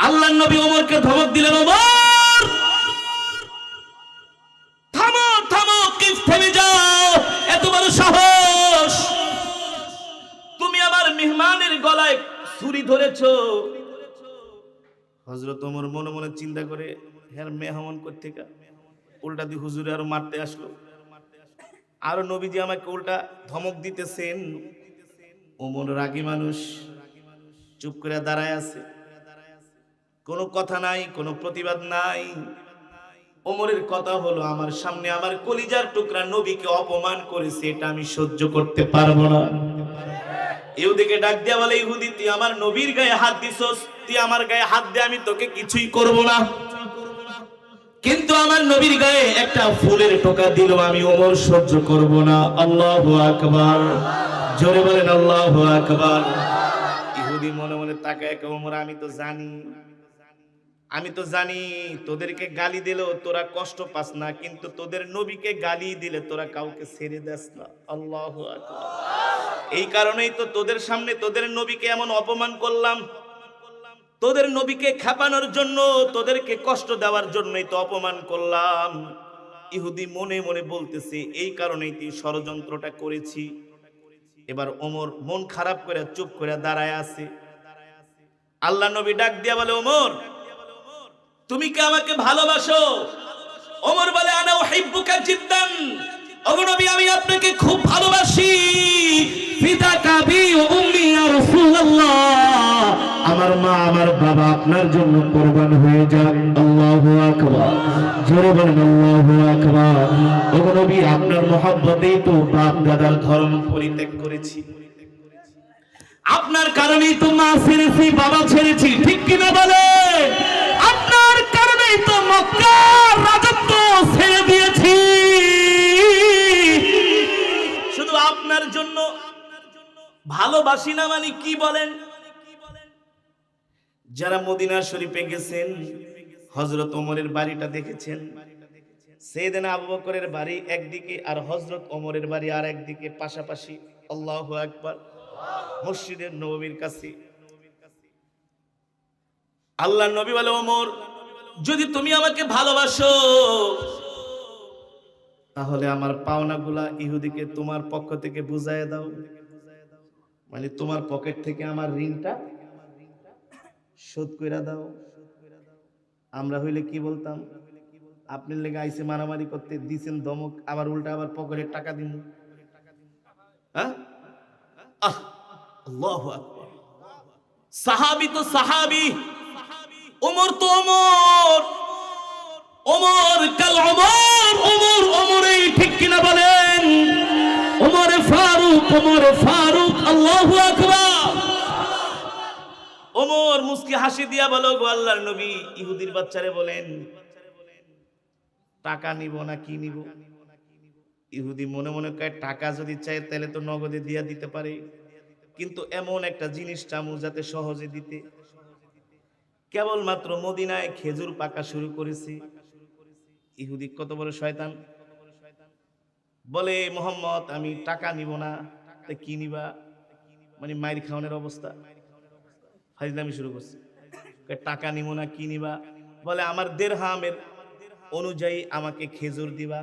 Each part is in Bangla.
আল্লাহর নবী ওমরকে ধমক দিলেন, ওমর থামো থামো, কিফ থেমে যাও, এত বড় সাহস, তুমি আমার মেহমানের গলায় ছুরি ধরেছো। হযরত ওমর মনে মনে চিন্তা করে, হ্যাঁ মেহমান কোত্থেকে, উল্টা দিয়ে হুজুরে আরো মারতে আসলো, আরো নবীজি আমাকে উল্টা ধমক দিতেছেন। ওমর রাগী মানুষ, চুপ করে দাঁড়ায় আছে, কোনো কথা নাই, কোনো প্রতিবাদ নাই। ওমরের কথা হলো, আমার সামনে আমার কলিজার টুকরা নবীকে অপমান করেছে, এটা আমি সহ্য করতে পারবো না। ইহুদিকে ডাক দিয়া বলে, ইহুদি তুই আমার নবীর গায়ে হাত দিছস, তুই আমার গায়ে হাত দে, আমি তোকে কিছুই করব না, কিন্তু আমার নবীর গায়ে একটা ফুলের টোকা দিল, আমি ওমর সহ্য করব না। আল্লাহু আকবার, জোরে বলেন আল্লাহু আকবার। ইহুদি মনে মনে তাকায়, ওমর আমি তো জানি তোদেরকে গালি দিলেও তোরা কষ্ট পাস না, কিন্তু তোদের নবীকে গালি দিলে তোরা কাউকে ছেড়ে দেস না। আল্লাহু আকবার। এই কারণেই তো তোদের সামনে তোদের নবীকে এমন অপমান করলাম, তোদের নবীকে খেপানোর জন্য, তোদেরকে কষ্ট দেওয়ার জন্যই তো অপমান করলাম। ইহুদি মনে মনে বলতেছে, এই কারণেই তুই ষড়যন্ত্রটা করেছি। এবার ওমর মন খারাপ করে চুপ করে দাঁড়ায় আছে। আল্লাহ নবী ডাক দিয়া বলে, ওমর তুমি কি আমাকে ভালোবাসো? ওমর বলে, আনা উহিব্বুকা জিদ্দান, ওগো নবী আমি আপনাকে খুব ভালোবাসি। ফিদাকা বি উম্মি ইয়া রাসূলুল্লাহ, আমার মা আমার বাবা আপনার জন্য কুরবান হয়ে যাক। আল্লাহু আকবার, জোরে বলেন আল্লাহু আকবার। ওগো নবী আপনার মহব্বতেই তো বাপ দাদার ধর্ম পরিত্যাগ করেছি, আপনার কারণেই তো মা ছেড়েছি, বাবা ছেড়েছি, ঠিক কিনা বলেন? আপনার কারণেই তো মক্কার রাজত্ব ছেড়ে দিয়েছি, শুধু আপনার জন্য। ভালোবাসি না মানে কি বলেন? যারা মদিনা শরীফে গেছেন, হযরত ওমরের বাড়িটা দেখেছেন। সাইয়েদনা আবু বকরের বাড়ি একদিকে আর হযরত ওমরের বাড়ি আর একদিকে, পাশাপাশি। আল্লাহু আকবার। মসজিদের নববীর কাছে আল্লাহর নবী বলে, ওমর যদি তুমি আমাকে ভালোবাসো তাহলে আমার পাওনাগুলা ইহুদিকে তোমার পক্ষ থেকে বুঝাইয়া দাও, মানে তোমার পকেট থেকে আমার ঋণটা শোধ কইরা দাও। আমরা হইলে কি বলতাম? আপনার লেগে আইসে মারামারি করতে, দিছেন ধমক, আবার উল্টা আবার পকেটের টাকা দিন। হ্যাঁ, আল্লাহু আকবার। সাহাবী তো সাহাবী, ওমর তো ওমর, ওমর কাল ওমর, ওমর ওমরই, ঠিক কিনা বলেন? ওমরে ফারুক, ওমরে ফারুক। আল্লাহু আকবার। ওমর মুস্কি হাসি দিয়া বলো, গো আল্লাহর নবী, ইহুদির বাচ্চারে বলেন টাকা নিব না কি নিব? ইহুদি মনে মনে কয়, টাকা যদি চায় তাহলে তো নগদে দিয়া দিতে পারে, কিন্তু এমন একটা জিনিস চামু যাতে সহজে দিতে। কেবলমাত্র মদিনায় খেজুর পাকা শুরু করেছে। ইহুদি কত বড় শয়তান, বলে মুহাম্মদ আমি টাকা নিব না, তা কি নিবা? মানে মাইর খাওয়ানোর অবস্থা, ফাইজলামি শুরু করছে। টাকা নিব না কি নিবা? বলে আমার দিরহামের অনুযায়ী আমাকে খেজুর দিবা।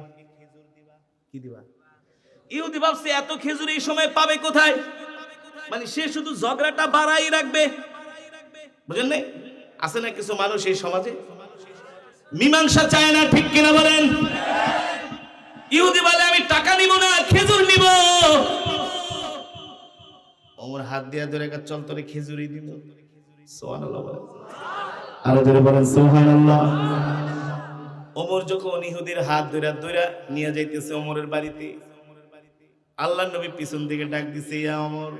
কি দিবা? ইহুদি ভাবছে এত খেজুর এই সময় পাবে কোথায়, মানে সে শুধু ঝগড়াটা বাড়াই রাখবে, বুঝেন নাই? আছে না কিছু মানুষ এই সমাজে মীমাংসা চায় না, ঠিক কিনা বলেন? ইহুদি বলে আমি টাকা নিব না, খেজুর নিব। ওমর হাত দিয়া ধরে চল তোরে খেজুরই দিব। সুবহানাল্লাহ, আরো জোরে বলেন সুবহানাল্লাহ। ওমর যখন ইহুদির হাত ধরে নিয়ে যাইতেছে ওমরের বাড়িতে, আল্লাহর নবী পিছন দিকে ডাক দিছে, ইয়া ওমর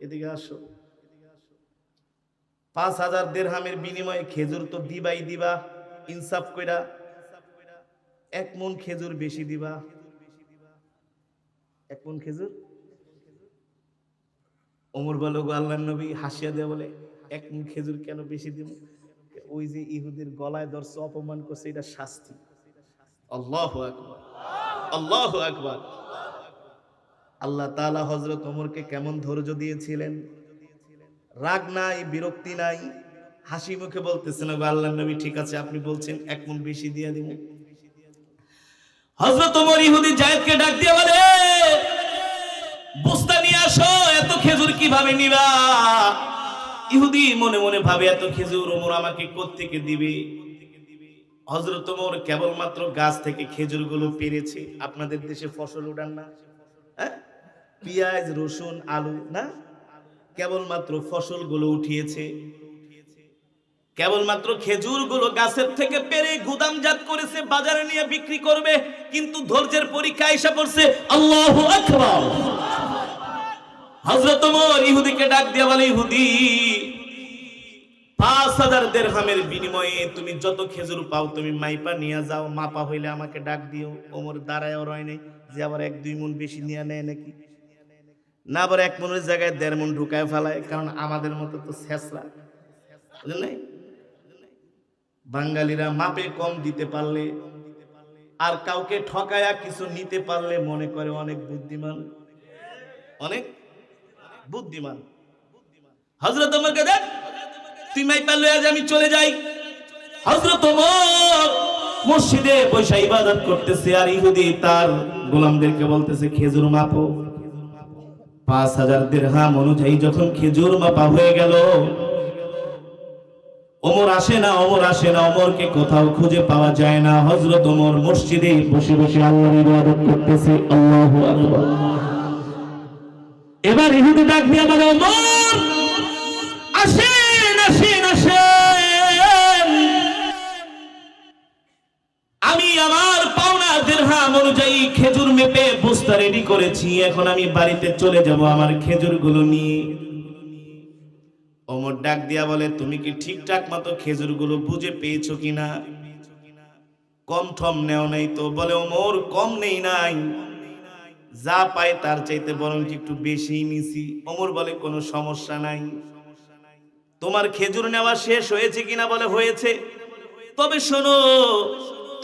এদিকে আসো। 5000 দিরহামের বিনিময়ে খেজুর তো দিবাই দিবা, ইনসাফ কইরা 1 মণ খেজুর বেশি দিবা। 1 মণ খেজুর। ওমর বলে, গো আল্লাহর নবী, হাসিয়া দেয়া বলে, 1 মণ খেজুর কেন বেশি দিব? ওই যে ইহুদির গলায় ধরছে, অপমান করছে, এটা শাস্তি। আল্লাহু আকবার, আল্লাহু আকবার। আল্লাহ তাআলা হযরত ওমরকে কেমন ধৈর্য দিয়েছিলেন, রাগ নাই, বিরক্তি নাই। হাসি মুখে বলতেছেন, আল্লাহর নবী ঠিক আছে আপনি বলছেন 1 মণ বেশি দিয়ে দিব। হযরত ওমর ইহুদি জায়েদকে ডাক দিয়ে বলে, বস্তা নিয়ে আসো, এত খেজুর কিভাবে নিবা? ইহুদি মনে মনে ভাবে এত খেজুর ওমর আমাকে কোত্থেকে দিবে। হযরত ওমর কেবলমাত্র গাছ থেকে খেজুরগুলো পেরেছে। আপনাদের দেশে ফসল উঠান না, হ্যাঁ, পেঁয়াজ রসুন আলু না, কেবলমাত্র ফসলগুলো উঠিয়েছে, কেবলমাত্র খেজুরগুলো গাছের থেকে পেরে গুদামজাত করেছে, বাজারে নিয়ে বিক্রি করবে। কিন্তু ধৈর্যের পরীক্ষা এসে পড়ছে। আল্লাহু আকবার। হযরত ওমর ইহুদিকে ডাক দিয়ে বলে, ইহুদি 5000 দিরহামের বিনিময়ে তুমি যত খেজুর পাও তুমি মাইপা নিয়ে যাও, মাপা হইলে আমাকে ডাক দিও। ওমর দাঁড়ায়ও রয় নাই যে আবার 1-2 মণ বেশি নিয়ে নেয় নাকি, না আবার 1 মণের জায়গায় 1.5 মণ ঢুকায় ফেলায়। কারণ আমাদের মতো তো ছেঁচড়া, বুঝলেন নাই? বাঙালিরা মাপে কম দিতে পারলে আর কাউকে ঠকায়া কিছু নিতে পারলে মনে করে অনেক বুদ্ধিমান, অনেক বুদ্ধিমান। হযরত ওমরকে দেখ, তুই মাইপা লয়ে যা, আমি চলে যাই। হযরত ওমর মসজিদে বসে ইবাদত করতেছে আর ইহুদি তার গোলামদেরকে বলতেছে খেজুর মাপো। 5000 দিরহাম অনুযায়ী যখন খেজুর মাপা হয়ে গেল, ওমর আসে না, ওমর আসে না, ওমরকে কোথাও খুঁজে পাওয়া যায় না। হযরত ওমর মসজিদে বসে বসে আল্লাহর ইবাদত করতেছে। আল্লাহু আকবার। এবার ইহুদি ডাক দিয়ে বলে, ওমর আসেন আসেন আসেন, আমি আমার পাওনা দিরহাম অনুযায়ী খেজুর মেপে বস্তা রেডি করেছি, এখন আমি বাড়িতে চলে যাব আমার খেজুরগুলো নিয়ে। ওমর ডাক দিয়া বলে, তুমি কি ঠিকঠাক মতো খেজুরগুলো বুঝে পেয়েছো কিনা? কম ঠম নেও নাই তো? বলে, ওমর কম নেই নাই, যা পাই তার চাইতে বরং একটু বেশি নিছি। ওমর বলে, কোনো সমস্যা নাই। তোমার খেজুর নেওয়া শেষ হয়েছে কিনা? বলে, হয়েছে। তবে শোনো,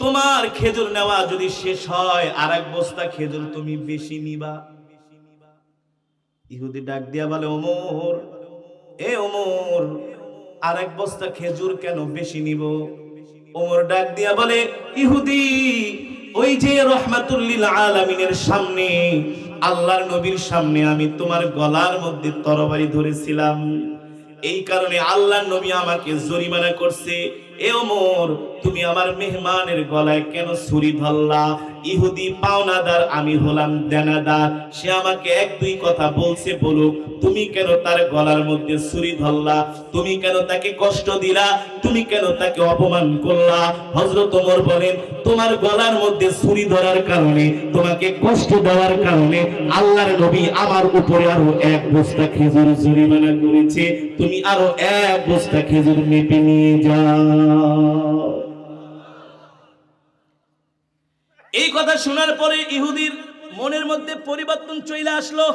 তোমার খেজুর নেওয়া যদি শেষ হয় আর 1 বস্তা খেজুর তুমি বেশি নিবা। ইহুদি ডাক দিয়া বলে, ওমর, এ ওমর, আর 1 বস্তা খেজুর কেন বেশি নিব? ওমর ডাক দিয়া বলে, ইহুদি, ওই যে রাহমাতুল লিল আলামিনের সামনে, আল্লাহর নবীর সামনে আমি তোমার গলার মধ্যে তরবারি ধরেছিলাম, এই কারণে আল্লাহর নবী আমাকে জরিমানা করছে। এ ওমর, তুমি আমার মেহমানের গলায় কেন ছুরি ধরলা? ইহুদি পাওনাদার, আমি হলাম দেনাদার। সে আমাকে 1-2 কথা বলছে, বলুক, তুমি কেন তার গলার মধ্যে ছুরি ধরলা? তুমি কেন তাকে কষ্ট দিলা? তুমি কেন তাকে অপমান করলা? হযরত ওমর বলেন, তোমার গলার মধ্যে ছুরি ধরার কারণে, তোমাকে কষ্ট দেওয়ার কারণে আল্লাহর নবী আমার উপরে আরো 1 বস্তা খেজুর জরিমানা করেছে। তুমি আরো 1 বস্তা খেজুর মেপে নিয়ে যাও। এই কথা শোনার পরে ইহুদির মনের মধ্যে পরিবর্তন চলে আসলো।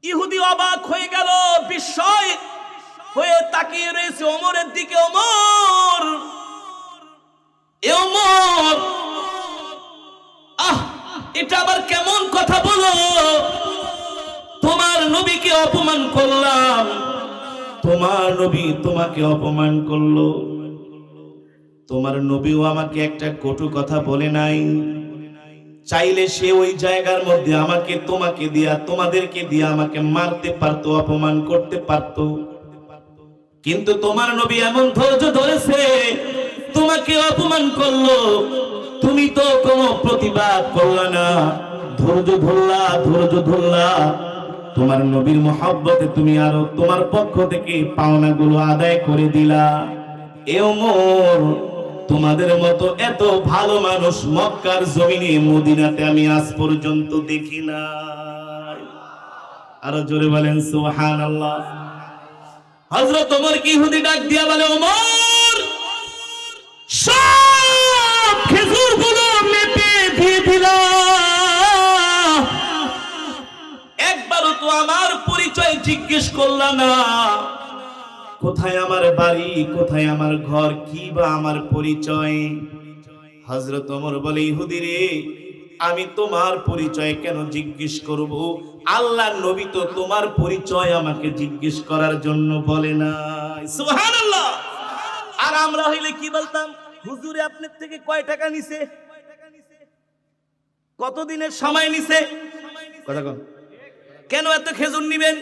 ইহুদি অবাক হয়ে গেল, বিস্ময় হয়ে তাকিয়ে রয়েছে ওমরের দিকে। ওমর, এ ওমর, এটা আবার কেমন কথা বলো? তোমার নবীকে অপমান করলাম, তোমার নবী তোমাকে অপমান করলো। তোমার নবীও আমাকে একটা কটু কথা বলে নাই। চাইলে সে ওই জায়গার মধ্যে আমাকে, তোমাকে দিয়া, তোমাদেরকে দিয়া আমাকে মারতে পারতো, অপমান করতে পারতো। কিন্তু তোমার নবী এমন ধৈর্য ধরেছে, তোমাকে অপমান করলো, তুমি তো কোনো প্রতিবাদ করলা না, ধৈর্য ধরলা, ধৈর্য ধরলা। তোমার নবীর মহব্বতে তুমি আরো তোমার পক্ষ থেকে পাওনাগুলো আদায় করে দিলা। এ ওমর, তোমাদের মতো এত ভালো মানুষ মক্কার জমিনে, মদিনাতে আমি আজ পর্যন্ত দেখি না। আরো জোরে বলেন সুবহানাল্লাহ। হযরত ওমর কি ইহুদি ডাক দিয়া বলে, ওমর, সব খেজুরগুলো মেপে দিয়ে দিলা, একবারও তো আমার পরিচয় জিজ্ঞেস করলা না। কোথায় আমার বাড়ি, কোথায় আমার ঘর, কি বা আমার পরিচয়? হযরত ওমর বলে, ইহুদি রে, আমি তোমার পরিচয় কেন জিজ্ঞেস করব? আল্লাহর নবী তো তোমার পরিচয় আমাকে জিজ্ঞেস করার জন্য বলে নাই। নাই। সুবহানাল্লাহ। আর আমরা হইলে কি বলতাম? হুজুরে আপনার থেকে কয় টাকা নিছে, কতদিনের সময় নিছে, কথা কন, কেন এত খেজুর নিবেন?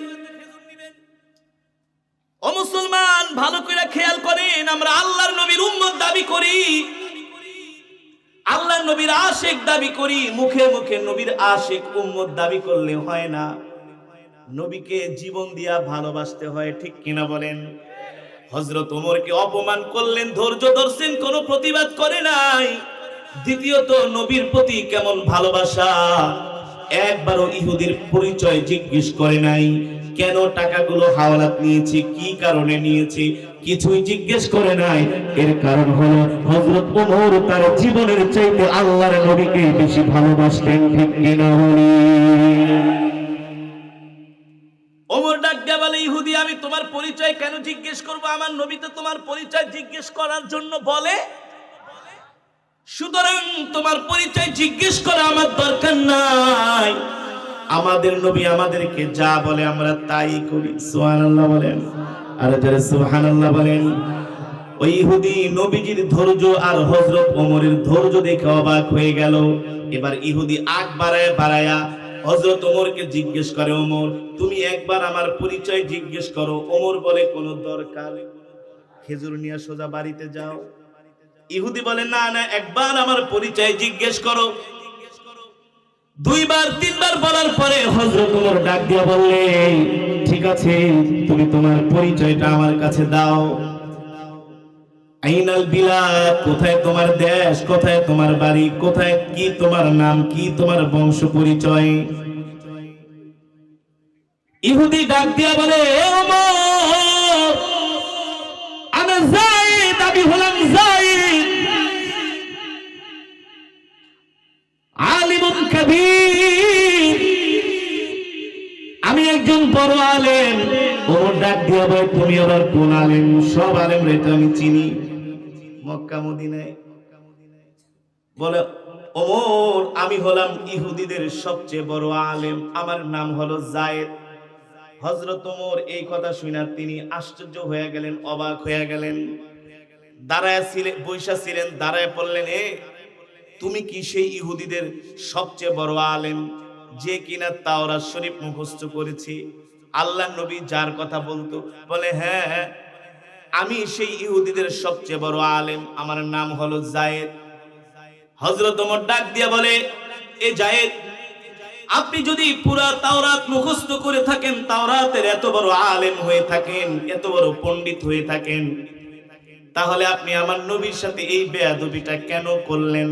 ও মুসলমান, ভালো করে খেয়াল করেন, আমরা আল্লাহর নবীর উম্মত দাবি করি, আল্লাহর নবীর আশিক দাবি করি, মুখে মুখে নবীর আশিক উম্মত দাবি করলে হয় না, নবীকে জীবন দিয়া ভালোবাসতে হয়, ঠিক কিনা বলেন? হযরত ওমরকে অপমান করলেন, ধৈর্য ধরছেন, কোনো প্রতিবাদ করে নাই। দ্বিতীয়ত নবীর প্রতি কেমন ভালোবাসা, একবারও ইহুদির পরিচয় জিজ্ঞেস করে নাই। কেন টাকাগুলো হাওলাত নিয়েছে, কি কারণে নিয়েছে, কিছুই জিজ্ঞেস করে নাই। এর কারণ হলো হযরত ওমর তার জীবনের চাইতে আল্লাহর নবীকে বেশি ভালোবাসতেন, ঠিক কিনা বলি? ওমর ডাক দিয়া বলে, ইহুদি আমি তোমার পরিচয় কেন জিজ্ঞেস করব? আমার নবী তো তোমার পরিচয় জিজ্ঞেস করার জন্য বলে, সুতরাং তোমার পরিচয় জিজ্ঞেস করা আমার দরকার নাই। আমাদের নবী আমাদেরকে যা বলে আমরা তাই করি। সুবহানাল্লাহ বলেন, আর যারা সুবহানাল্লাহ বলেন। ওই ইহুদি নবীজির ধৈর্য আর হযরত ওমরের ধৈর্য দেখে অবাক হয়ে গেল। এবার ইহুদি আগ বাড়ায়া হযরত ওমরকে জিজ্ঞেস করে, ওমর তুমি একবার আমার পরিচয় জিজ্ঞেস করো। ওমর বলে, কোনো দরকার, খেজুর নিয়ে সোজা বাড়িতে যাও। ইহুদি বলে, না না, একবার আমার পরিচয় জিজ্ঞেস করো। দুইবার তিনবার বলার পরে হযরত ওমর ডাক দিয়া বললে, ঠিক আছে, তুমি তোমার পরিচয়টা আমার কাছে দাও। আইনাল বিলাদ, কোথায় তোমার দেশ, কোথায় তোমার বাড়ি, কোথায়, কি তোমার নাম, কি তোমার বংশ পরিচয়? ইহুদি ডাক দিয়া বলে, ওমর আনা যায়েদ, আমি হলাম যায়েদ, আলিমুন কবীর, আমি একজন বড় আলেম। ওমর ডাক দিয়া বলে, তুমি আবার কোন আলেম? সব আলেম রে তো আমি চিনি মক্কা মদিনায়। বলে, ওমর আমি হলাম ইহুদিদের সবচেয়ে বড় আলেম, আমার নাম হলো যায়েদ। হযরত ওমর এই কথা শুনে তিনি আশ্চর্য হয়ে গেলেন, অবাক হয়ে গেলেন। দাঁড়ায় ছিলেন, বৈশা ছিলেন, দাঁড়ায় পড়লেন, তুমি কি সেই ইহুদিদের সবচেয়ে বড় আলেম যে কিনা তাওরাত শরীফ মুখস্থ করেছে, আল্লাহর নবী যার কথা বলতো? বলে, হ্যাঁ, আমি সেই ইহুদিদের সবচেয়ে বড় আলেম, আমার নাম হলো যায়েদ। হযরত ওমর ডাক দিয়া বলে, এ যায়েদ, আপনি যদি পুরা তাওরাত মুখস্থ করে থাকেন, তাওরাতের এত বড় আলেম হয়ে থাকেন, এত বড় পণ্ডিত হয়ে থাকেন, তাহলে আপনি আমার নবীর সাথে এই বেয়াদবিটা কেন করলেন?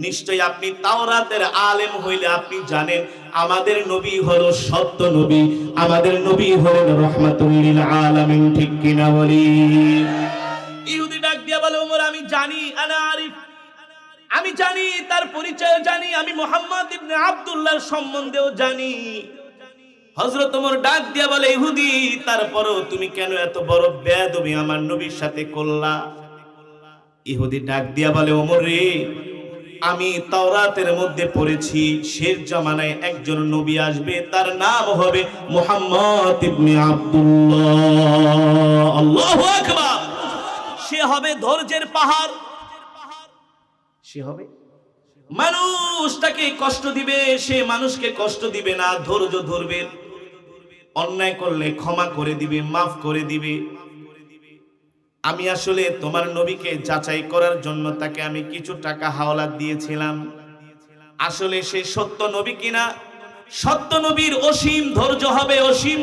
নিশ্চয়ই আপনি তাওরাতের আলেম হইলে আপনি জানেন আমাদের নবী হলো সত্য নবী, আমাদের নবী হলেন রাহমাতুল লিল আলামিন, ঠিক কিনা বলি? ইহুদি ডাক দিয়া বলে, ওমর আমি জানি, আনা আরিফ, আমি জানি, তার পরিচয় জানি, আমি মুহাম্মদ ইবনে আব্দুল্লাহর সম্বন্ধেও জানি। হযরত ওমর ডাক দিয়া বলে, ইহুদি তারপরও তুমি কেন এত বড় বেয়াদবি আমার নবীর সাথে করলা? ইহুদি ডাক দিয়া বলে, ওমর রে, আমি তাওরাতের মধ্যে পড়েছি শেষ জামানায় একজন নবী আসবে, তার নাম হবে মুহাম্মদ ইবনে আব্দুল্লাহ। আল্লাহু আকবার। সে হবে ধৈর্যের পাহাড়, সে হবে, মানুষ তাকে কষ্ট দিবে, সে মানুষকে কষ্ট দিবে না, ধৈর্য ধরবে, অন্যায় করলে ক্ষমা করে দিবে, মাফ করে দিবে। আমি আসলে তোমার নবীকে যাচাই করার জন্য তাকে আমি কিছু টাকা হাওলাত দিয়েছিলাম। আসলে সে সত্য নবী কিনা? সত্য নবীর অসীম ধৈর্য হবে, অসীম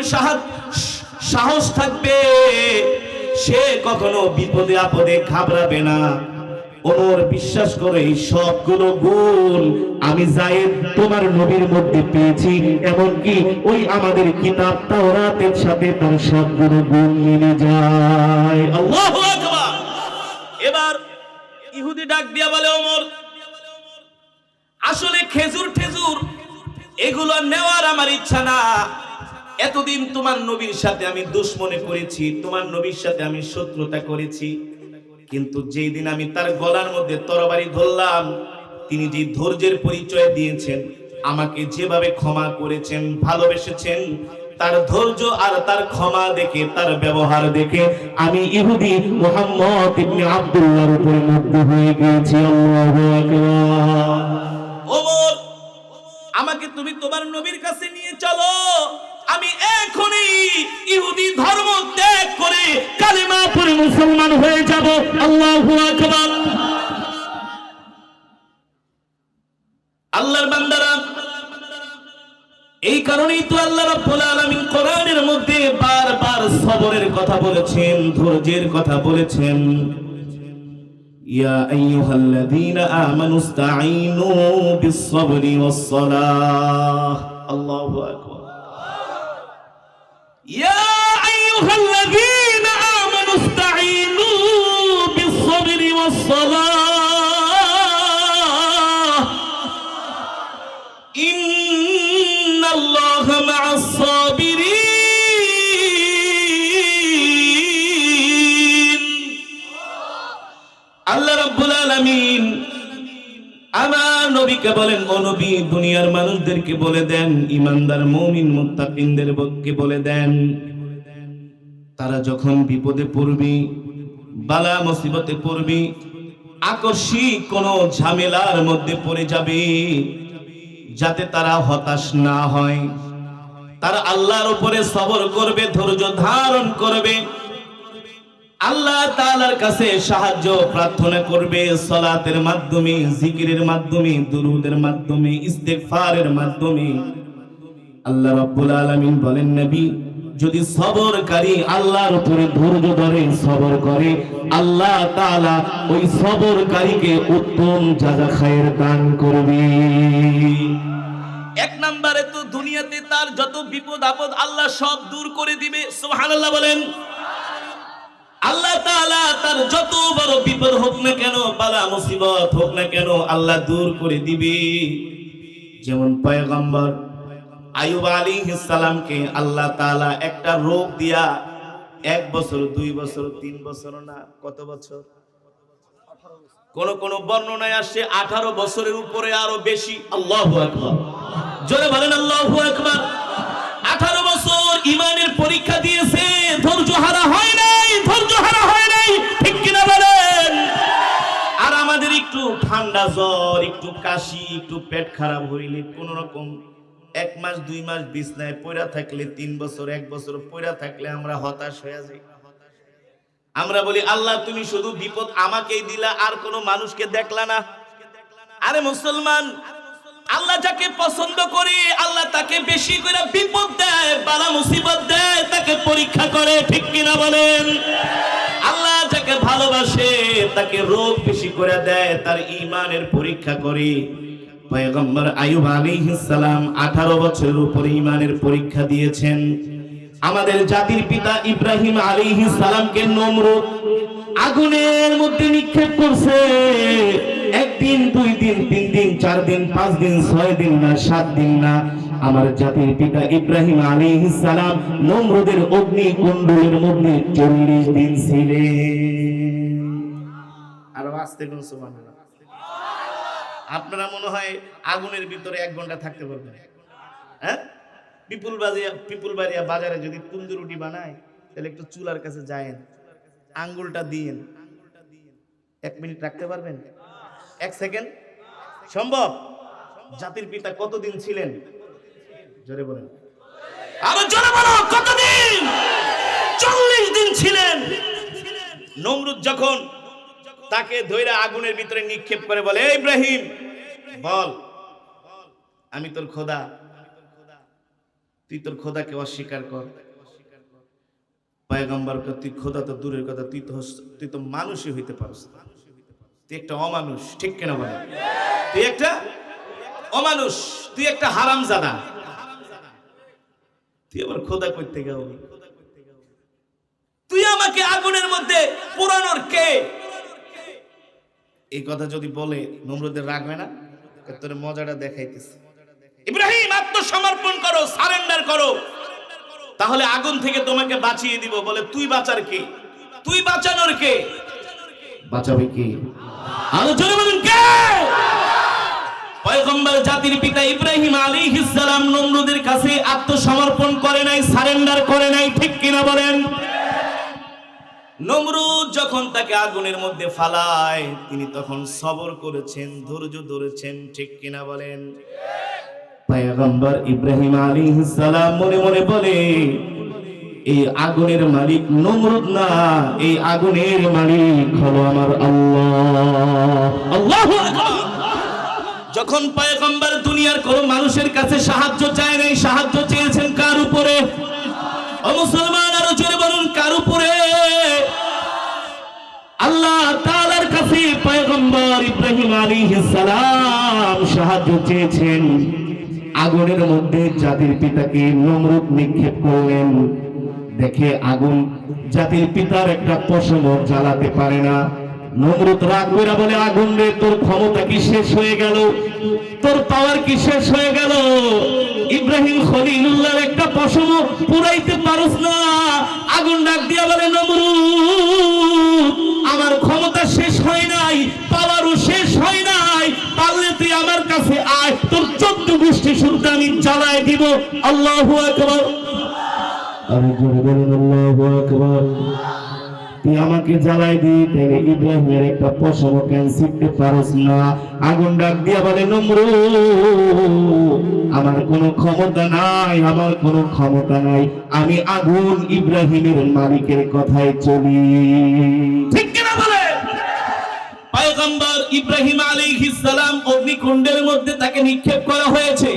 সাহস থাকবে, সে কখনো বিপদে আপদে ঘাবড়াবে না। ওমর বিশ্বাস করে এই সবগুলো গুণ আমি যায়েদ তোমার নবীর মধ্যে পেয়েছি, এমনকি ওই আমাদের কিতাব তাওরাতের সাথে তার সবগুলো গুণ মিলে যায়। আল্লাহু আকবার। এবার ইহুদি ডাক দিয়া বলে, ওমর আসলে খেজুর ঠেজুর এগুলো নেওয়ার আমার ইচ্ছা না। এতদিন তোমার নবীর সাথে আমি দুশমনি করেছি, তোমার নবীর সাথে আমি শত্রুতা করেছি, কিন্তু যেই দিন আমি তার গলার মধ্যে তরবারি ধরলাম, তিনি যে ধৈর্যের পরিচয় দিয়েছেন, আমাকে যেভাবে ক্ষমা করেছেন, ভালোবেসেছেন, তার ধৈর্য আর তার ক্ষমা দেখে, তার ব্যবহার দেখে আমি ইহুদি মুহাম্মদ ইবনে আব্দুল্লাহর উপরে মুগ্ধ হয়ে গিয়েছি। আল্লাহু আকবার। ওমর, আমাকে তুমি তোমার নবীর কাছে নিয়ে চলো, আমি এখনই ইহুদি ধর্ম ত্যাগ করে কালেমা পড়ে মুসলমান হয়ে যাব। আল্লাহু আকবার। আল্লাহর বান্দারা, এই কারণেই তো আল্লাহ রাব্বুল আলামিন কোরআনের মধ্যে বারবার সবরের কথা বলেছেন, ধৈর্যের কথা বলেছেন। ইয়া আইয়ুহাল্লাযীনা আমানুস্তাঈনু বিস-সাবরি ওয়াস-সালাহ। আল্লাহু আকবার। ইয়া আইয়ুহাল্লাযীনা আমানুস্তাঈনু বিস-সাবরি ওয়াস-সালাহ ইন্নাল্লাহা মা'আস-সাবিরিন। আল্লাহ রাব্বুল আলামিন আমার নবীকে বলেন, ও নবী, দুনিয়ার মানুষদেরকে বলে দেন, ঈমানদার মুমিন মুত্তাকিনদেরকে বলে দেন, তারা যখন বিপদে পড়বে, বালা মুসিবতে পড়বে, আকস্মিক কোন ঝামেলার মধ্যে পড়ে যাবে, যাতে তারা হতাশ না হয়, তারা আল্লাহর উপরে সবর করবে, ধৈর্য ধারণ করবে, আল্লাহ তাআলার কাছে সাহায্য প্রার্থনা করবে, সালাতের মাধ্যমে, জিকিরের মাধ্যমে, দুরূদের মাধ্যমে, ইস্তেগফারের মাধ্যমে। আল্লাহ রাব্বুল আলামিন বলেন, নবী, যদি সবরকারী আল্লাহর উপরে ধৈর্য ধরে সবর করে, আল্লাহ তাআলা ওই সবরকারীকে উত্তম জাযা খায়ের দান করবে। এক নম্বরে তো দুনিয়াতে তার যত বিপদ আপদ আল্লাহ সব দূর করে দিবে। সুবহানাল্লাহ বলেন। আল্লাহ তাআলা তার যত বড় বিপদ হোক না কেন, বালা মুসিবত হোক না কেন, আল্লাহ দূর করে দিবে। যেমন পয়গম্বর আইয়ুব আলাইহিস সালামকে আল্লাহ তাআলা একটা রোগ দিয়া 1 বছর 2 বছর 3 বছর না কত বছর, কোন কোন বর্ণনায় আসছে 18 বছরের উপরে আরো বেশি। আল্লাহু আকবার। জোরে বলেন আল্লাহু আকবার। 18 বছর ঈমানের পরীক্ষা দিয়েছে, ধৈর্য হারা হয় নাই, ধৈর্য হারা হয় নাই, ঠিক কিনা বলেন? আর আমাদের একটু ঠান্ডা জ্বর, একটু কাশি, একটু পেট খারাপ হইলে কোন রকম 1 মাস 2 মাস বিছনায় পড়া থাকলে, 3 বছর 1 বছর পড়া থাকলে আমরা হতাশ হয়ে যাই। আমরা বলি, আল্লাহ তুমি শুধু বিপদ আমাকেই দিলা, আর কোনো মানুষকে দেখলা না। আরে মুসলমান, আল্লাহ যাকে পছন্দ করে আল্লাহ তাকে বেশি করে বিপদ দেয়, বালা মুসিবত দেয়, তাকে পরীক্ষা করে, ঠিক কিনা বলেন? আল্লাহ যাকে ভালোবাসে তাকে রোগ বেশি করে দেয়, তার ঈমানের পরীক্ষা করে। পয়গম্বর আইয়ুব আলাইহিস সালাম 18 বছরের উপরে ঈমানের পরীক্ষা দিয়েছেন। আমাদের জাতির পিতা ইব্রাহিম আলাইহিস সালামকে নমরুদ আগুনের মধ্যে নিক্ষেপ করছে। 1 দিন 2 দিন 3 দিন 4 দিন 5 দিন 6 দিন না 7 দিন না, আমার জাতির পিতা ইব্রাহিম আলাইহিস সালাম নমরুদের অগ্নিকুণ্ডলের মধ্যে 40 দিন ছিলেন। আর আস্তে কোন সুবহানাল্লাহ। আপনারা মনে হয় আগুনের ভিতরে 1 ঘন্টা থাকতে পারবেন? হ্যাঁ, পিপুলবাড়িয়া বাজারে যদি তন্দুর রুটি বানায়, তাহলে একটু চুলার কাছে যায়েন, আঙ্গুলটা দিয়েন, 1 মিনিট রাখতে পারবেন? 1 সেকেন্ড সম্ভব? জাতির পিতা কতদিন ছিলেন? জোরে বলেন, আরো জোরে বলো, কতদিন? 40 দিন ছিলেন। নমরুদ যখন তাকে ধইরা আগুনের ভিতরে নিক্ষেপ করে বলে, ইব্রাহিম বল, আমি তোর খোদা, তুই তোর খোদাকে অস্বীকার কর। পয়গম্বর কে, তুই খোদা তো দূরের কথা, তুই তো মানুষই হইতে পারছ, তুই একটা অমানুষ, ঠিক কিনা বলে? তুই একটা অমানুষ, তুই একটা হারামজাদা, তুই আবার খোদা করতে গেল, তুই আমাকে আগুনের মধ্যে পোড়ানোর কে? এই কথা যদি বলে নমরুদের রাগ হয় না? তোর মজাটা দেখাইতেছে। ইব্রাহিম, আত্মসমর্পণ করো, সারেন্ডার করো, তাহলে আগুন থেকে তোমাকে বাঁচিয়ে দিব। বলে, তুই বাঁচার কে? তুই বাঁচানোর কে? বাঁচাবে কে? আরো জোরে বলুন, কে? পয়গম্বর জাতির পিতা ইব্রাহিম আলাইহিস সালাম নমরুদের কাছে আত্মসমর্পণ করে নাই, সারেন্ডার করে নাই, ঠিক কিনা বলেন? নমরুদ যখন তাকে আগুনের মধ্যে ফালায় তিনি তখন সবর করেছেন, ধৈর্য ধরেছেন, ঠিক কিনা বলেন? পয়গম্বর ইব্রাহিম আলাইহিস সালাম মনে মনে বলে, এই আগুনের মালিক নমরুদ না, এই আগুনের মালিক হলো আমার আল্লাহ। আল্লাহু আকবার। যখন পয়গম্বর দুনিয়ার কোন মানুষের কাছে সাহায্য চায় নাই, সাহায্য চেয়েছেন কার উপরে? ও মুসলমান, আরো জোরে বলুন, কার উপরে? আল্লাহ তাআলার কাছে পয়গম্বর ইব্রাহিম আলাইহিস সালাম সাহায্য চেয়েছেন। আগুনের মধ্যে জাতির পিতাকে নমরুদ নিক্ষেপ করলেন। দেখে আগুন জাতির পিতার একটা পশম জ্বালাতে পারে না। নমরুদ রাগ করে বলে, আগুন রে, তোর ক্ষমতা কি শেষ হয়ে গেল? তোর পাওয়ার কি শেষ হয়ে গেল? ইব্রাহিম খলিলুল্লাহর একটা পশম পুরাইতে পারস না? আগুন ডাক দিয়া বলে, নমরুদ, আমার ক্ষমতা শেষ হয় নাই, পাওয়ারও শেষ হয় নাই, পারলে তুই আমার কাছে আয়, তোর 14 গোষ্ঠী শুনতে আমি জ্বালায় দিব। আল্লাহু আকবার। আরে জোরে বলুন আল্লাহু আকবার। তুই আমাকে জ্বালাই দি, তাহলে ইব্রাহিমের একটা পশম কেন ছিঁড়তে পারস না? আগুন ডাক দিয়া বলে, নমরুদ, আমার কোনো ক্ষমতা নাই, আমার কোনো ক্ষমতা নাই, আমি আগুন ইব্রাহিমের মালিকের কথায় চলি, ঠিক কিনা বলে? পয়গম্বর ইব্রাহিম আলাইহিস সালাম অগ্নিকুণ্ডের মধ্যে তাকে নিক্ষেপ করা হয়েছে।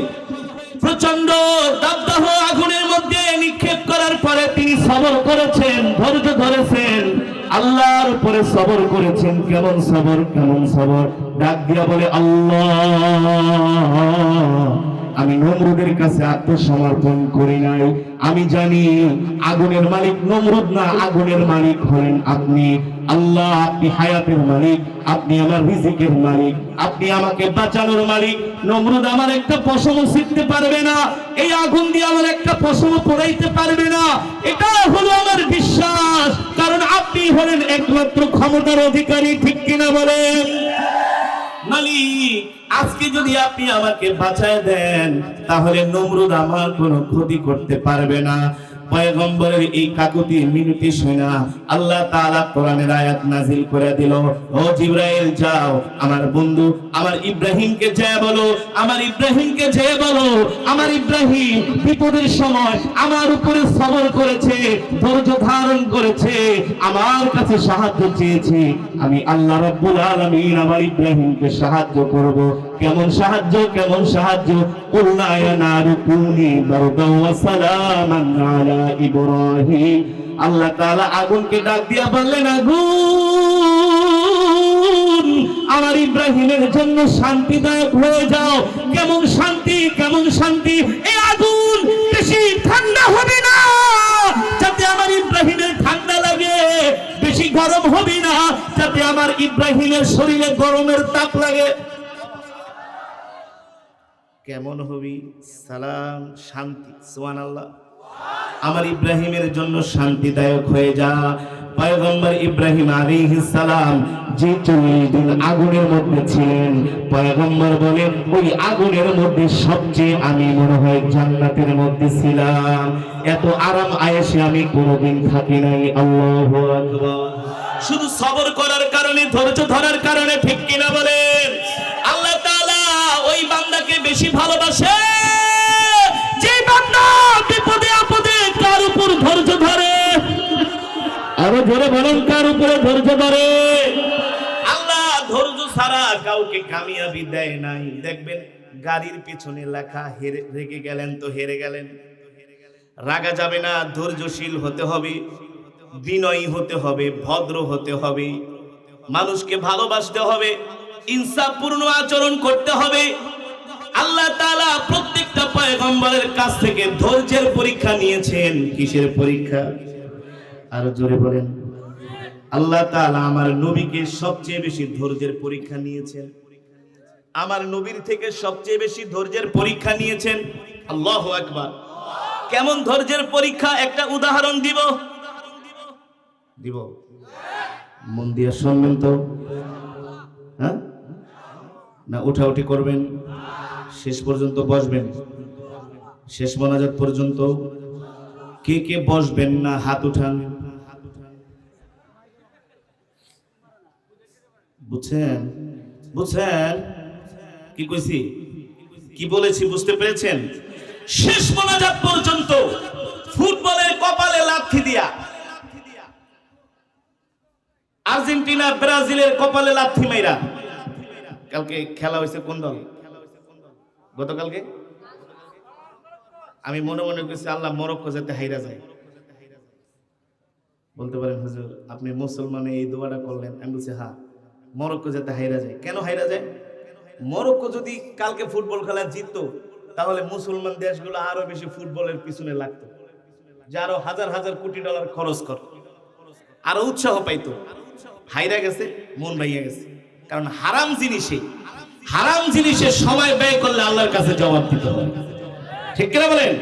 প্রচন্ড দাবদাহ আগুনের মধ্যে নিক্ষেপ করার পরে তিনি সবর করেছেন, ধৈর্য ধরেছেন, আল্লাহর উপরে সবর করেছেন। কেমন সবর, কেমন সবর? ডাক দিয়া বলে, আল্লাহ, আমি নমরুদের কাছে আত্মসমর্পণ করি নাই। আমি জানি আগুনের মালিক নমরুদ না, আগুনের মালিক হলেন আপনি। আল্লাহ, আপনি হায়াতের মালিক, আপনি আমার রিজিকের মালিক, আপনি আমাকে বাঁচানোর মালিক। নমরুদ আমার একটা পশম ছিঁড়তে পারবে না, এই আগুন দিয়ে আমার একটা পশম পোড়াইতে পারবে না, এটা হলো আমার বিশ্বাস, কারণ আপনি হলেন একমাত্র ক্ষমতার অধিকারী, ঠিক কিনা বলেন? মালিক, আজকে যদি আপনি আমাকে বাঁচায় দেন তাহলে নমরুদ আমার কোনো ক্ষতি করতে পারবে না। পয়গম্বরের এই কাকুতি মিনতি শুনা আল্লাহ তাআলা কোরআনের আয়াত নাযিল করে দিল, ও জিবরাইল, যাও আমার বন্ধু আমার ইব্রাহিমকে যেয়ে বলো, আমার ইব্রাহিমকে যেয়ে বলো, আমার ইব্রাহিম বিপদের সময় আমার উপরে সবর করেছে, ধৈর্য ধারণ করেছে, আমার কাছে সাহায্য চেয়েছে, আমি আল্লাহ রাব্বুল আলামিন আমার ইব্রাহিমকে সাহায্য করব। কেমন সাহায্য, কেমন সাহায্য? কুলনা ইয়া নারু কুনি বারদাও ওয়া সালামান আলা ইব্রাহিম। আল্লাহ তাআলা আগুনকে ডাক দিয়া বললেন, আগুন, আমার ইব্রাহিমের জন্য শান্তিদায়ক হয়ে যাও। কেমন শান্তি, কেমন শান্তি? এই আগুন বেশি ঠান্ডা হবে না যাতে আমার ইব্রাহিমের ঠান্ডা লাগে, বেশি গরম হবে না যাতে আমার ইব্রাহিমের শরীরে গরমের তাপ লাগে। কেমন হবি? সালাম, শান্তি। সুবহানাল্লাহ। আমার ইব্রাহিমের জন্য শান্তিদায়ক হয়ে যা। পয়গম্বর ইব্রাহিম আলাইহিস সালাম যে 40 দিন আগুনের মধ্যে ছিলেন, পয়গম্বর বলে, ওই আগুনের মধ্যে সবচেয়ে আমি মনে হয় জান্নাতের মধ্যে ছিলাম। এত আরাম আয়েশে আমি কোনোদিন থাকি নাই। আল্লাহু আকবার। শুধু সবর করার কারণে, ধৈর্য ধরার কারণে, ঠিক কিনা বলেন? আল্লাহ তাআলা ওই বান্দাকে বেশি ভালোবাসে যে বান্দা বিপদে আপদে কার উপর ধৈর্য ধরে। আরো জোরে বলেন, কার উপরে ধৈর্য ধরে? আল্লাহ ধৈর্য ছাড়া কাউকে কামিয়াবি দেয় নাই। দেখবেন গাড়ির পিছনে লেখা রেগে গেলেন তো হেরে গেলেন। রাগা যাবে না, ধৈর্যশীল হতে হবে, বিনয়ী হতে হবে, ভদ্র হতে হবে, মানুষকে ভালোবাসতে হবে, ইনসাফপূর্ণ আচরণ করতে হবে। আল্লাহ তাআলা প্রত্যেকটা পয়গম্বরের কাছ থেকে ধৈর্যের পরীক্ষা নিয়েছেন। কিসের পরীক্ষা? আরো জোরে বলেন। আল্লাহ তাআলা আমার নবীকে সবচেয়ে বেশি ধৈর্যের পরীক্ষা নিয়েছেন। আমার নবীর থেকে সবচেয়ে বেশি ধৈর্যের পরীক্ষা নিয়েছেন। আল্লাহু আকবার। কেমন ধৈর্যের পরীক্ষা? একটা উদাহরণ দিব। মন দিয়ে শুনবেন তো? হ্যাঁ, না উঠাউঠি করবেন? শেষ পর্যন্ত বসবেন? শেষ মোনাজাত পর্যন্ত? কে কে বসবেন না হাত উঠান। বুঝছেন? বুঝছেন কি কইছি, কি বলেছি? বুঝতে পেরেছেন? শেষ মোনাজাত পর্যন্ত ফুটবলের কপালে লাথি দিয়া, আর্জেন্টিনা ব্রাজিলের কপালে লাথি মাইরা। কালকে খেলা হয়েছে কোন দল? গতকালকে আমি মনে মনে করছি আল্লাহ মরক্কো যাতে হাইরা যায়। বলতে পারেন হুজুর আপনি মুসলমানে এই দোয়াটা করলেন? আমি বলছি হ্যাঁ, মরক্কো যাতে হাইরা যায়। কেন হাইরা যায়? মরক্কো যদি কালকে ফুটবল খেলা জিততো তাহলে মুসলমান দেশগুলো আরো বেশি ফুটবলের পিছনে লাগতো, যে আরো হাজার হাজার কোটি ডলার খরচ কর, আরো উৎসাহ পাইতো। হাইরা গেছে, মন ভাইয়া গেছে। কারণ হারাম জিনিসের সময় ব্যয় করলে আল্লাহর কাছে জবাব দিতে হবে। ঠিক কিনা বলেন?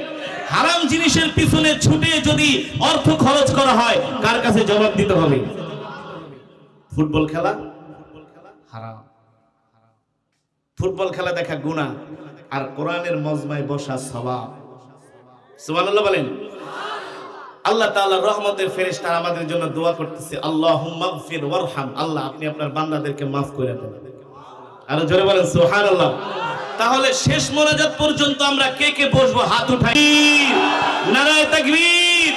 হারাম জিনিসের পিছনে ছুটে যদি অর্থ খরচ করা হয় কার কাছে জবাব দিতে হবে? ফুটবল খেলা হারাম, ফুটবল খেলা দেখা গুনাহ, আর কোরআনের মজমায় বসা সওয়াব। সুবহানাল্লাহ বলেন। আল্লাহ তাআলা রহমতের ফেরেশতারা আমাদের জন্য দোয়া করতেছে, আল্লাহুম্মা গফির ওয়ারহাম। আল্লাহ আপনি আপনার বান্দাদেরকে maaf করে দেন। আরো জোরে বলেন সুবহানাল্লাহ। তাহলে শেষ মোনাজাত পর্যন্ত আমরা কে কে বসবো? হাত উঠাই, নারায়ে তাকবীর।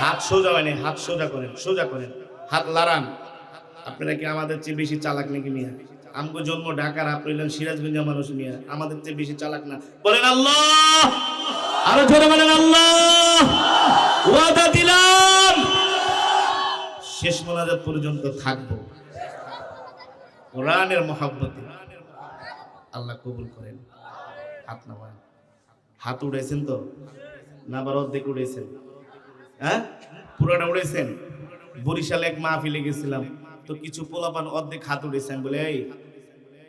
হাত সোজা হয় না, হাত সোজা করেন, সোজা করেন, হাত লাড়ান। আপনারা কি আমাদের চেয়ে বেশি চালাক নাকি মিয়া? আমগো জন্ম ঢাকার, আপনি হলেন সিরাজগঞ্জের মানুষ মিয়া, আমাদের চেয়ে বেশি চালাক না? বলেন আল্লাহ। আরো জোরে বলেন আল্লাহ। ওয়াদা দিলাম শেষ মোনাজাত পর্যন্ত থাকবো কোরআনের মহব্বতে। আল্লাহ কবুল করেন। হাত নামান। হাত উড়াইছেন তো না? আবার অর্ধেক উড়াইছেন? হ্যাঁ, পুরোটা উড়াইছেন? বরিশালে এক মাহফিলে গেছিলাম, তো কিছু পোলাপান অর্ধেক হাত উড়েছেন। বলে এই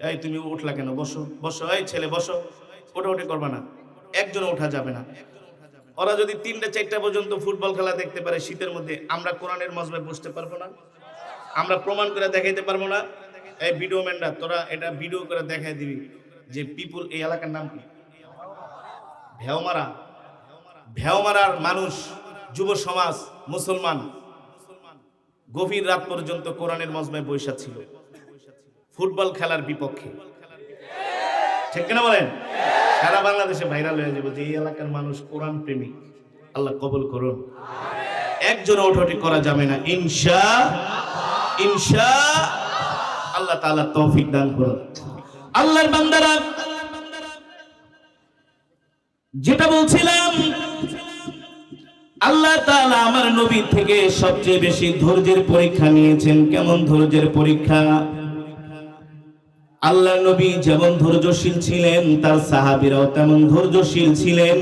এই তুমি উঠলা কেন? বসো বসো, এই ছেলে বসো, ওঠা করবা না, একজনও ওঠা যাবে না। ওরা যদি 3টা 4টা পর্যন্ত ফুটবল খেলা দেখতে পারে শীতের মধ্যে, আমরা কোরআনের মজমায় বসতে পারবো না? আমরা প্রমাণ করে দেখাইতে পারবো না? এই ভিডিও ম্যানরা, তোরা এটা ভিডিও করে দেখাই দিবি যে পিপুল, এই এলাকার নাম কি? ভেওমারা। ভেওমারার মানুষ, যুব সমাজ, মুসলমান গভীর রাত পর্যন্ত কোরআনের মজমায় বৈশা ছিল ফুটবল খেলার বিপক্ষে। ঠিক কিনা বলেন? সারা বাংলাদেশে ভাইরাল হয়ে যাবে যে এই এলাকার মানুষ কোরআন প্রেমিক। আল্লাহ কবুল করুন। একজন ওঠোটি করা যাবে না, ইনশা আল্লাহ তাআলা তৌফিক দান করুন। আল্লাহর বান্দারা, যেটা বলছিলাম, আল্লাহ তাআলা আমার নবী থেকে সবচেয়ে বেশি ধৈর্যের পরীক্ষা নিয়েছেন। কেমন ধৈর্যের পরীক্ষা? আল্লাহর নবী যেমন ধৈর্যশীল ছিলেন, তার সাহাবীরাও তেমন ধৈর্যশীল ছিলেন।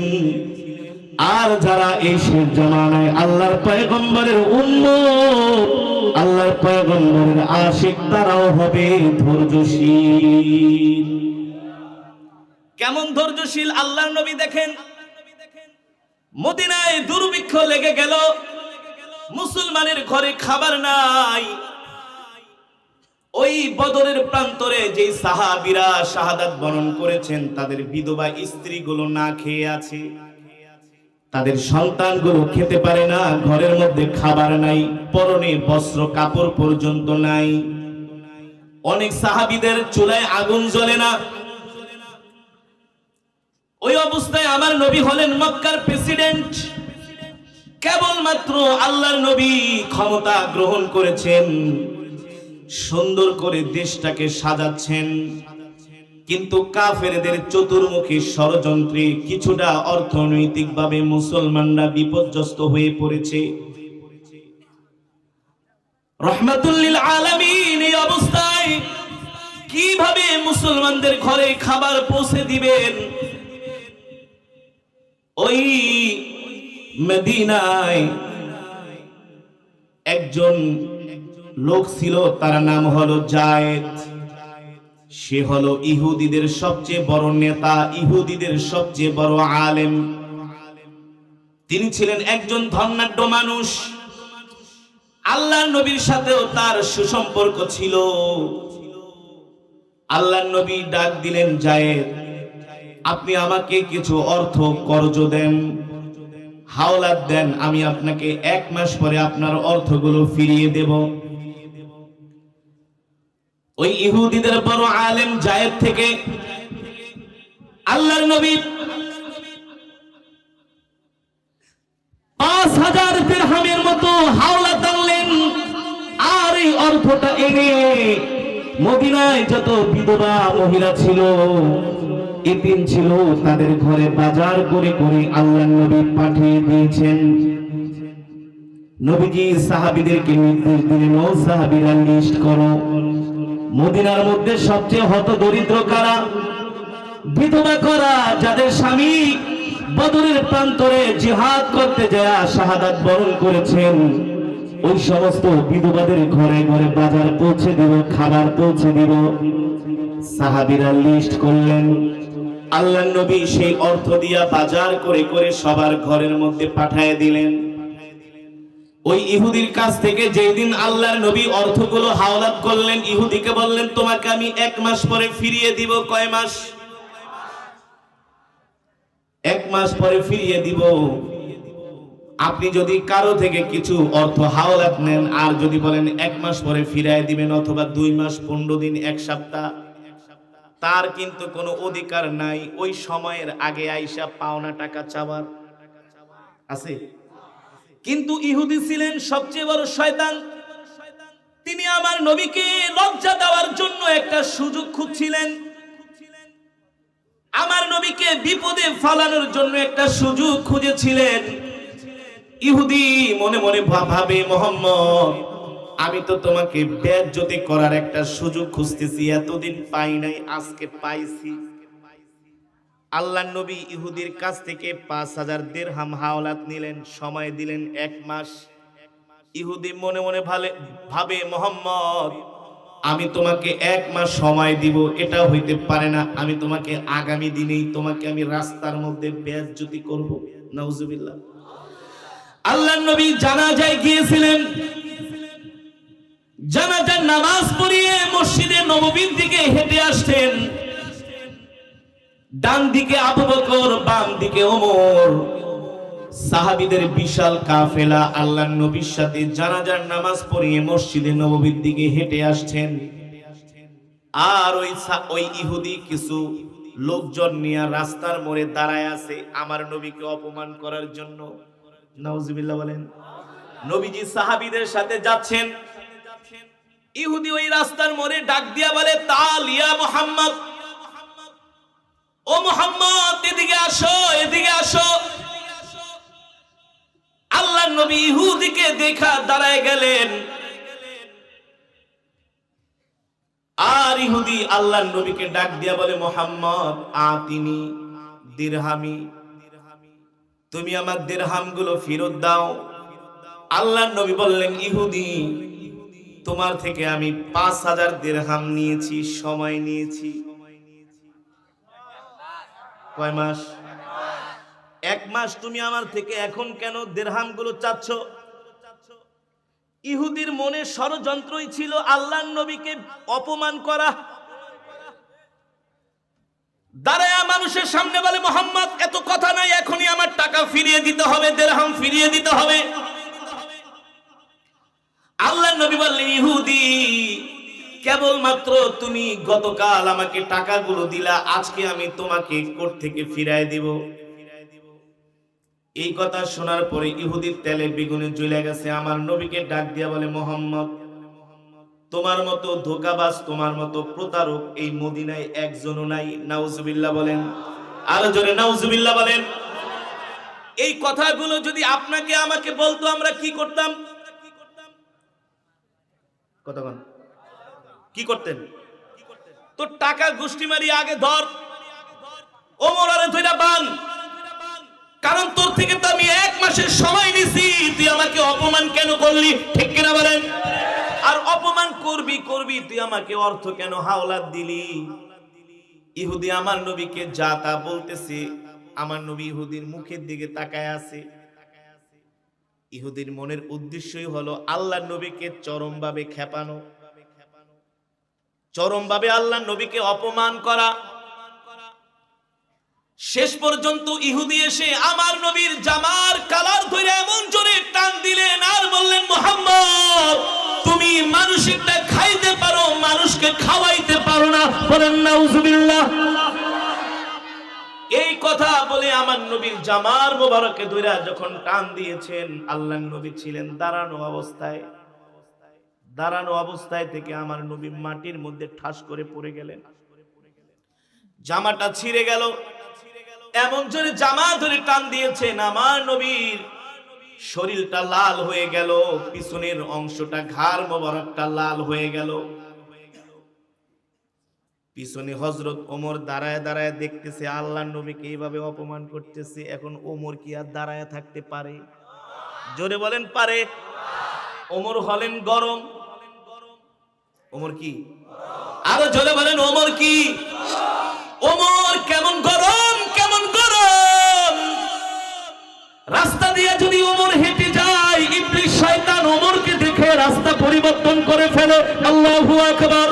আর যারা এই শেষ জামানায় আল্লাহর পয়গম্বরের উম্মত, আল্লাহর পয়গম্বরের আশিক, তারাও হবে ধৈর্যশীল। কেমন ধৈর্যশীল আল্লাহর নবী দেখেন। মদিনায় দুর্ভিক্ষ লেগে গেল, মুসলমানের ঘরে খাবার নাই। ওই বদরের প্রান্তরে যে সাহাবীরা শাহাদাত বরণ করেছেন, তাদের বিধবা স্ত্রীগুলো না খেয়ে আছে, তাদের সন্তানগুলো খেতে পারে না, ঘরের মধ্যে খাবার নাই, পরনে বস্ত্র কাপড় পর্যন্ত নাই। অনেক সাহাবীদের চুলায় আগুন জ্বলে না। ওই অবস্থায় আমার নবী হলেন মক্কার প্রেসিডেন্ট। কেবলমাত্র আল্লাহর নবী ক্ষমতা গ্রহণ করেছেন, সুন্দর করে দেশটাকে সাজাচ্ছেন, কিন্তু কাফেরদের চতুর্মুখী ষড়যন্ত্রে কিছুটা অর্থনৈতিকভাবে মুসলমানরা বিপর্যস্ত হয়ে পড়েছে। রহমাতুল লিল আলামিন এই অবস্থায় কিভাবে মুসলমানদের ঘরে খাবার পৌঁছে দিবেন? ওই মদিনায় একজন লোক ছিল, তার নাম হলো জায়েদ। সে হলো ইহুদিদের সবচেয়ে বড় নেতা, ইহুদিদের সবচেয়ে বড় আলেম। তিনি ছিলেন একজন ধনাঢ্য মানুষ। আল্লাহর নবীর সাথেও তার সুসম্পর্ক ছিল। আল্লাহর নবী ডাক দিলেন, যায়েদ, আপনি আমাকে কিছু অর্থ কর্জ দেন, হাওলাত দেন, আমি আপনাকে 1 মাস পরে আপনার অর্থগুলো ফিরিয়ে দেব। ওই ইহুদিদের বড় আলেম যায়েদ থেকে আল্লাহর নবী 5000 দিরহামের মতো হাওলাত আনলেন। আর এই অর্থটা এনে মদিনায় যত বিধবা মহিলা ছিল, এতিম ছিল, তাদের ঘরে বাজার করে করে আল্লাহর নবী পাঠিয়ে দিয়েছেন। নবীজি সাহাবীদেরকে নির্দেশ দিলেন, ও সাহাবীরা, লিস্ট করো মদিনার মধ্যে সবচেয়ে হতদরিদ্র কারা, বিধবা কারা, যাদের স্বামী বদরের প্রান্তরে জিহাদ করতে যায় শাহাদাত বরণ করেছেন, ওই সমস্ত বিধবাদের ঘরে ঘরে বাজার পৌঁছে দিব, খাবার পৌঁছে দিব। সাহাবীরা লিস্ট করলেন। আল্লাহর নবী সেই অর্থ দিয়া বাজার করে করে সবার ঘরের মধ্যে পাঠিয়ে দিলেন। ওই ইহুদির কাছ থেকে যেই দিন আল্লাহর নবী অর্থগুলো হাওলাত করলেন, ইহুদিকে বললেন, তোমাকে আমি 1 মাস পরে ফিরিয়ে দিব। কয় মাস? 1 মাস পরে ফিরিয়ে দিব। আপনি যদি কারো থেকে কিছু অর্থ হাওলাত নেন আর যদি বলেন 1 মাস পরে ফিরিয়ে দিবেন, অথবা 2 মাস, 15 দিন, 1 সপ্তাহ, তার কিন্তু কোনো অধিকার নাই ওই সময়ের আগে আইসা পাওনা টাকা চাওয়ার। আছে? কিন্তু ইহুদি ছিলেন সবচেয়ে বড় শয়তান। তিনি আমার নবীকে লজ্জা দেওয়ার জন্য একটা সুযোগ খুঁজছিলেন, আমার নবীকে বিপদে ফালানোর জন্য একটা সুযোগ খুঁজেছিলেন। ইহুদি মনে মনে ভাবে, মোহাম্মদ, আমি তো তোমাকে বেইজ্জতি করার একটা সুযোগ খুঁজতেছি, এতদিন পাই নাই, আজকে পাইছি। আল্লাহর নবী ইহুদির কাছ থেকে 5000 দিরহাম হাওলাত নিলেন, সময় দিলেন 1 মাস। ইহুদি মনে মনে ভাবে, মোহাম্মদ, আমি তোমাকে 1 মাস সময় দিব, এটা হইতে পারে না, আমি তোমাকে আগামী দিনেই তোমাকে আমি রাস্তার মধ্যে বেইজ্জতি করব। নাউজুবিল্লাহ। আল্লাহর নবী জানাজায় গিয়েছিলেন, জানাজার নামাজ পড়িয়ে মসজিদে নববীর দিকে হেঁটে আসছেন। ডান দিকে আবু বকর, বাম দিকে ওমর, সাহাবীদের বিশাল কাফেলা আল্লাহর নবীর সাথে জানাজার নামাজ পড়িয়ে মসজিদে নববীর দিকে হেঁটে আসছেন। আর ওই ইহুদি কিছু লোকজন নিয়ে রাস্তার মোড়ে দাঁড়ায় আছে আমার নবীকে অপমান করার জন্য। নাউজুবিল্লাহ বলেন। নবীজি সাহাবীদের সাথে যাচ্ছেন, ইহুদি ওই রাস্তার মোড়ে ডাক দিয়া বলে, তাল ইয়া মুহাম্মদ, ও মুহাম্মদ, এদিকে আসো, এদিকে আসো। আল্লাহর নবী ইহুদিকে দেখা দাঁড়ায় গেলেন। আর ইহুদি আল্লাহর নবীকে ডাক দিয়া বলে, মুহাম্মদ, আতিনি দিরহামি, তুমি আমার দিরহামগুলো ফেরত দাও। আল্লাহর নবী বললেন, ইহুদি, তোমার থেকে আমি 5000 দিরহাম নিয়েছি, সময় নিয়েছি। কয় মাস? 1 মাস। তুমি আমার থেকে এখন কেন দিরহামগুলো চাচ্ছ? ইহুদির মনে ষড়যন্ত্রই ছিল আল্লাহর নবীকে অপমান করা। দাঁড়ায়া মানুষের সামনে বলে, মুহাম্মদ, এত কথা নাই, এখনই আমার টাকা ফিরিয়ে দিতে হবে, দিরহাম ফিরিয়ে দিতে হবে। আল্লাহর নবী বললেন, ইহুদি, কেবলমাত্র তুমি গতকাল আমাকে টাকাগুলো দিলা, আজকে আমি তোমাকে কোর্ট থেকে ফিরায় দিব। এই কথা শোনার পরে ইহুদির তেলে বেগুনে জ্বলে গেছে। আমার নবীকে ডাক দিয়া বলে, মুহাম্মদ, তোমার মতো ধোঁকাবাজ, তোমার মতো প্রতারক এই মদিনায় একজনও নাই। নাউজুবিল্লাহ বলেন। আরো জোরে নাউজুবিল্লাহ বলেন। এই কথাগুলো যদি আপনাকে আমাকে বলতো, আমরা কি করতাম? কতক্ষণ কি করতেন? তো টাকা গুষ্টি মারি আগে ধর, ওমর আরে ধইরা বান, কারণ তোর থেকে তো আমি 1 মাসের সময় নিছি, তুই আমাকে অপমান কেন করলি? ঠিক কিনা বলেন? আর অপমান করবি তুই আমাকে অর্থ কেন হাওলাত দিলি? ইহুদি আমার নবীকে যা তা বলতেছে, আমার নবী ইহুদির মুখের দিকে তাকায় আছে। ইহুদির মনের উদ্দেশ্যই হলো আল্লাহর নবীকে চরমভাবে খেপানো। চরমভাবে আল্লাহ নবীকে অপমান করা। শেষ পর্যন্ত ইহুদি এসে আমার নবীর জামার কালার ধরে এমন জোরে টান দিলেন আর বললেন, মুহাম্মদ তুমি মানুষটা খাইতে পারো, মানুষকে খাওয়াইতে পারো না। বলেন নাউজুবিল্লাহ। এই কথা বলে আমার নবীর জামার মোবারকে ধরে যখন টান দিয়েছেন, আল্লাহর নবী ছিলেন দাঁড়ানো অবস্থায়। দাঁড়ানো অবস্থায় থেকে আমার নবী মাটির মধ্যে ঠাস করে পড়ে গেলেন। জামাটা ছিঁড়ে গেল। এমন জোরে জামা ধরে টান দিয়েছেন, আমার নবীর শরীরটা লাল হয়ে গেল, পিছনের অংশটা ঘাড় মোবারকটা লাল হয়ে গেল। পিছনে হযরত ওমর দাঁড়ায় দাঁড়ায় দেখতেছে আল্লাহর নবীকে এইভাবে অপমান করতেছে। এখন ওমর কি আর দাঁড়ায় থাকতে পারে? জোরে বলেন পারে? ওমর হলেন গরম। ওমর কি? আরো জোরে বলেন ওমর কি? ওমর কেমন গরম, কেমন গরম। রাস্তা দিয়ে যদি ওমর হেঁটে যায়, ইবলিস শয়তান ওমরকে দেখে রাস্তা পরিবর্তন করে ফেলে। আল্লাহু আকবার।